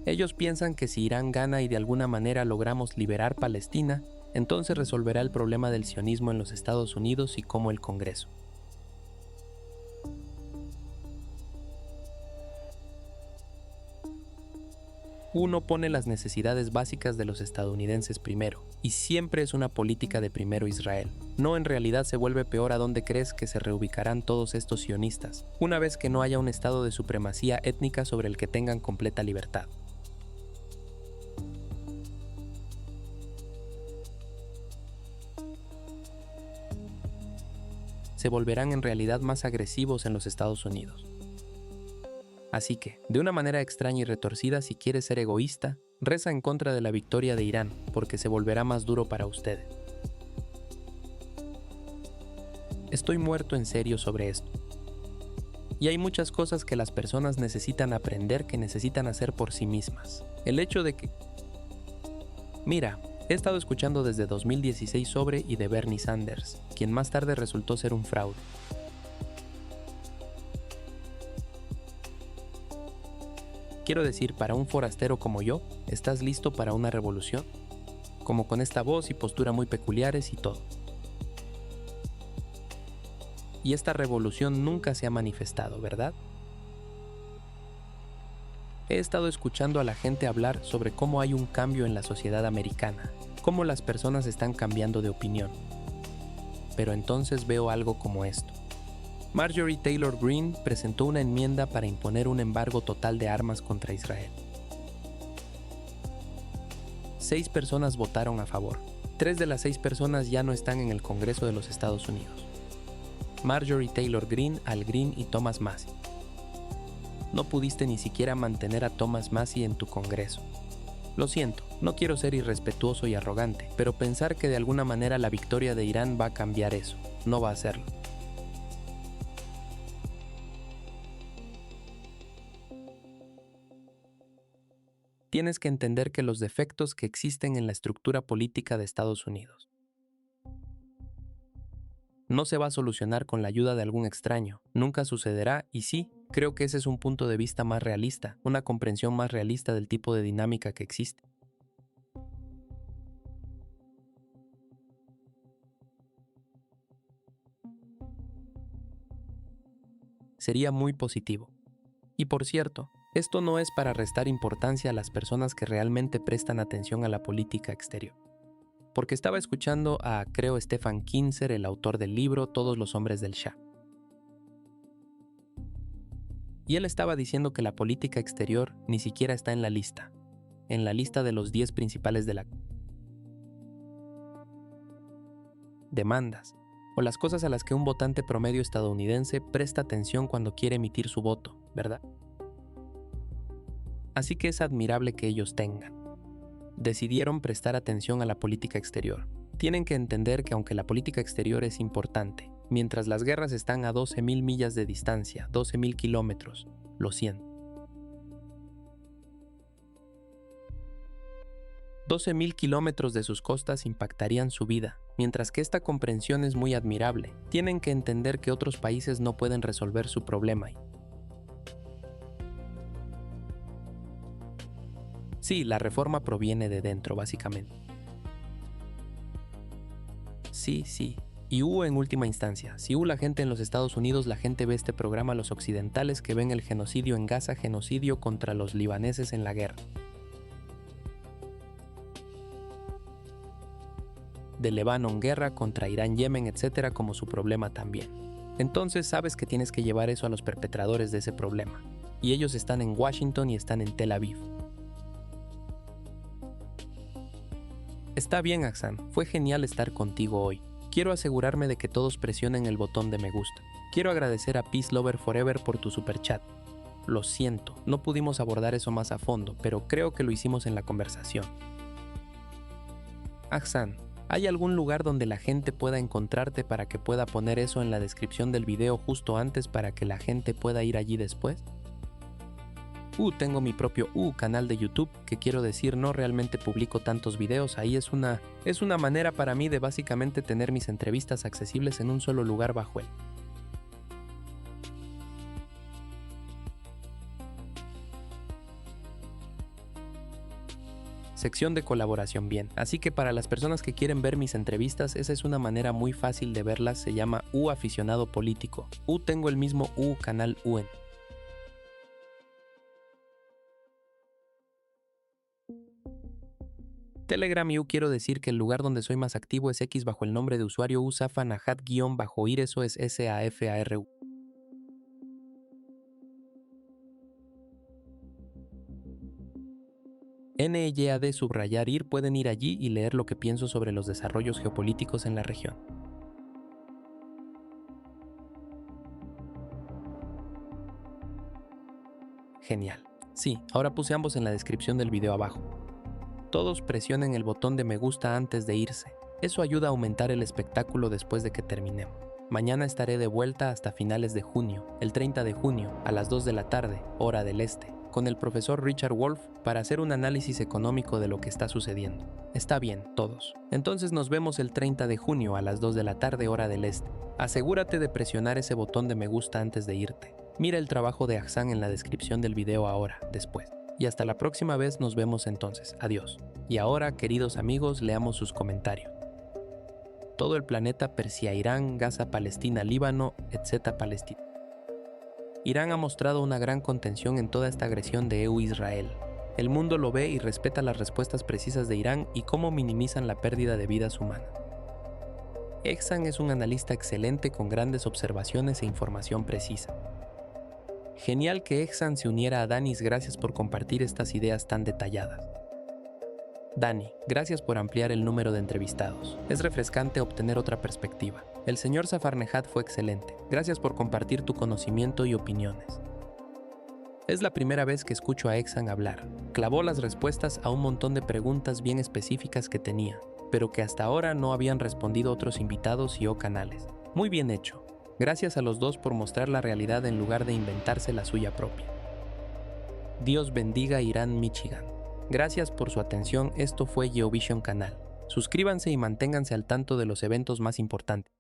A: Ellos piensan que si Irán gana y de alguna manera logramos liberar Palestina, entonces resolverá el problema del sionismo en los Estados Unidos y como el Congreso. Uno pone las necesidades básicas de los estadounidenses primero, y siempre es una política de primero Israel. No, en realidad se vuelve peor a dónde crees que se reubicarán todos estos sionistas, una vez que no haya un estado de supremacía étnica sobre el que tengan completa libertad. Se volverán en realidad más agresivos en los Estados Unidos. Así que, de una manera extraña y retorcida, si quieres ser egoísta, reza en contra de la victoria de Irán, porque se volverá más duro para ustedes. Estoy muerto en serio sobre esto. Y hay muchas cosas que las personas necesitan aprender, que necesitan hacer por sí mismas. El hecho de que... Mira, he estado escuchando desde 2016 sobre y de Bernie Sanders, quien más tarde resultó ser un fraude. Quiero decir, para un forastero como yo, ¿estás listo para una revolución? Como con esta voz y postura muy peculiares y todo. Y esta revolución nunca se ha manifestado, ¿verdad? He estado escuchando a la gente hablar sobre cómo hay un cambio en la sociedad americana, cómo las personas están cambiando de opinión. Pero entonces veo algo como esto. Marjorie Taylor Greene presentó una enmienda para imponer un embargo total de armas contra Israel. 6 personas votaron a favor. 3 de las 6 personas ya no están en el Congreso de los Estados Unidos. Marjorie Taylor Greene, Al Green y Thomas Massie. No pudiste ni siquiera mantener a Thomas Massie en tu Congreso. Lo siento, no quiero ser irrespetuoso y arrogante, pero pensar que de alguna manera la victoria de Irán va a cambiar eso, no va a hacerlo. Tienes que entender que los defectos que existen en la estructura política de Estados Unidos no se va a solucionar con la ayuda de algún extraño, nunca sucederá y sí, creo que ese es un punto de vista más realista, una comprensión más realista del tipo de dinámica que existe. Sería muy positivo. Y por cierto, esto no es para restar importancia a las personas que realmente prestan atención a la política exterior. Porque estaba escuchando a, creo, Stefan Kinzer, el autor del libro Todos los hombres del Shah. Y él estaba diciendo que la política exterior ni siquiera está en la lista de los 10 principales de la demandas, o las cosas a las que un votante promedio estadounidense presta atención cuando quiere emitir su voto, ¿verdad? Así que es admirable que ellos decidieron prestar atención a la política exterior. Tienen que entender que aunque la política exterior es importante, mientras las guerras están a 12.000 millas de distancia, 12.000 kilómetros, lo siento. 12.000 kilómetros de sus costas impactarían su vida, mientras que esta comprensión es muy admirable. Tienen que entender que otros países no pueden resolver su problema. Sí, la reforma proviene de dentro, básicamente. Sí. Y en última instancia, si la gente en los Estados Unidos, la gente ve este programa, los occidentales que ven el genocidio en Gaza, genocidio contra los libaneses en la guerra. De Líbano, guerra contra Irán, Yemen, etc. como su problema también. Entonces sabes que tienes que llevar eso a los perpetradores de ese problema. Y ellos están en Washington y están en Tel Aviv. Está bien, Aksan, fue genial estar contigo hoy. Quiero asegurarme de que todos presionen el botón de me gusta. Quiero agradecer a Peace Lover Forever por tu superchat. Lo siento, no pudimos abordar eso más a fondo, pero creo que lo hicimos en la conversación. Aksan, ¿hay algún lugar donde la gente pueda encontrarte para que pueda poner eso en la descripción del video justo antes para que la gente pueda ir allí después? Tengo mi propio canal de YouTube, que quiero decir no realmente publico tantos videos, ahí es una manera para mí de básicamente tener mis entrevistas accesibles en un solo lugar bajo él. Sección de colaboración, bien, así que para las personas que quieren ver mis entrevistas, esa es una manera muy fácil de verlas, se llama Aficionado Político. Tengo el mismo canal UN. Telegram quiero decir que el lugar donde soy más activo es X bajo el nombre de usuario usafanahat_ir, eso es SAFARU. NYAD subrayar ir, pueden ir allí y leer lo que pienso sobre los desarrollos geopolíticos en la región. Genial. Sí, ahora puse ambos en la descripción del video abajo. Todos presionen el botón de me gusta antes de irse. Eso ayuda a aumentar el espectáculo después de que terminemos. Mañana estaré de vuelta hasta finales de junio, el 30 de junio, a las 2 de la tarde, hora del este, con el profesor Richard Wolff para hacer un análisis económico de lo que está sucediendo. Está bien, todos. Entonces nos vemos el 30 de junio a las 2 de la tarde, hora del este. Asegúrate de presionar ese botón de me gusta antes de irte. Mira el trabajo de Ahsan en la descripción del video ahora, después. Y hasta la próxima vez nos vemos entonces. Adiós. Y ahora, queridos amigos, leamos sus comentarios. Todo el planeta Persia, Irán, Gaza, Palestina, Líbano, etc. Palestina. Irán ha mostrado una gran contención en toda esta agresión de EU-Israel. El mundo lo ve y respeta las respuestas precisas de Irán y cómo minimizan la pérdida de vidas humanas. Ahsan es un analista excelente con grandes observaciones e información precisa. Genial que Ahsan se uniera a Danis, gracias por compartir estas ideas tan detalladas. Dani, gracias por ampliar el número de entrevistados. Es refrescante obtener otra perspectiva. El señor Safarnehat fue excelente. Gracias por compartir tu conocimiento y opiniones. Es la primera vez que escucho a Ahsan hablar. Clavó las respuestas a un montón de preguntas bien específicas que tenía, pero que hasta ahora no habían respondido otros invitados y o canales. Muy bien hecho. Gracias a los dos por mostrar la realidad en lugar de inventarse la suya propia. Dios bendiga Irán, Michigan. Gracias por su atención, esto fue GeoVision Canal. Suscríbanse y manténganse al tanto de los eventos más importantes.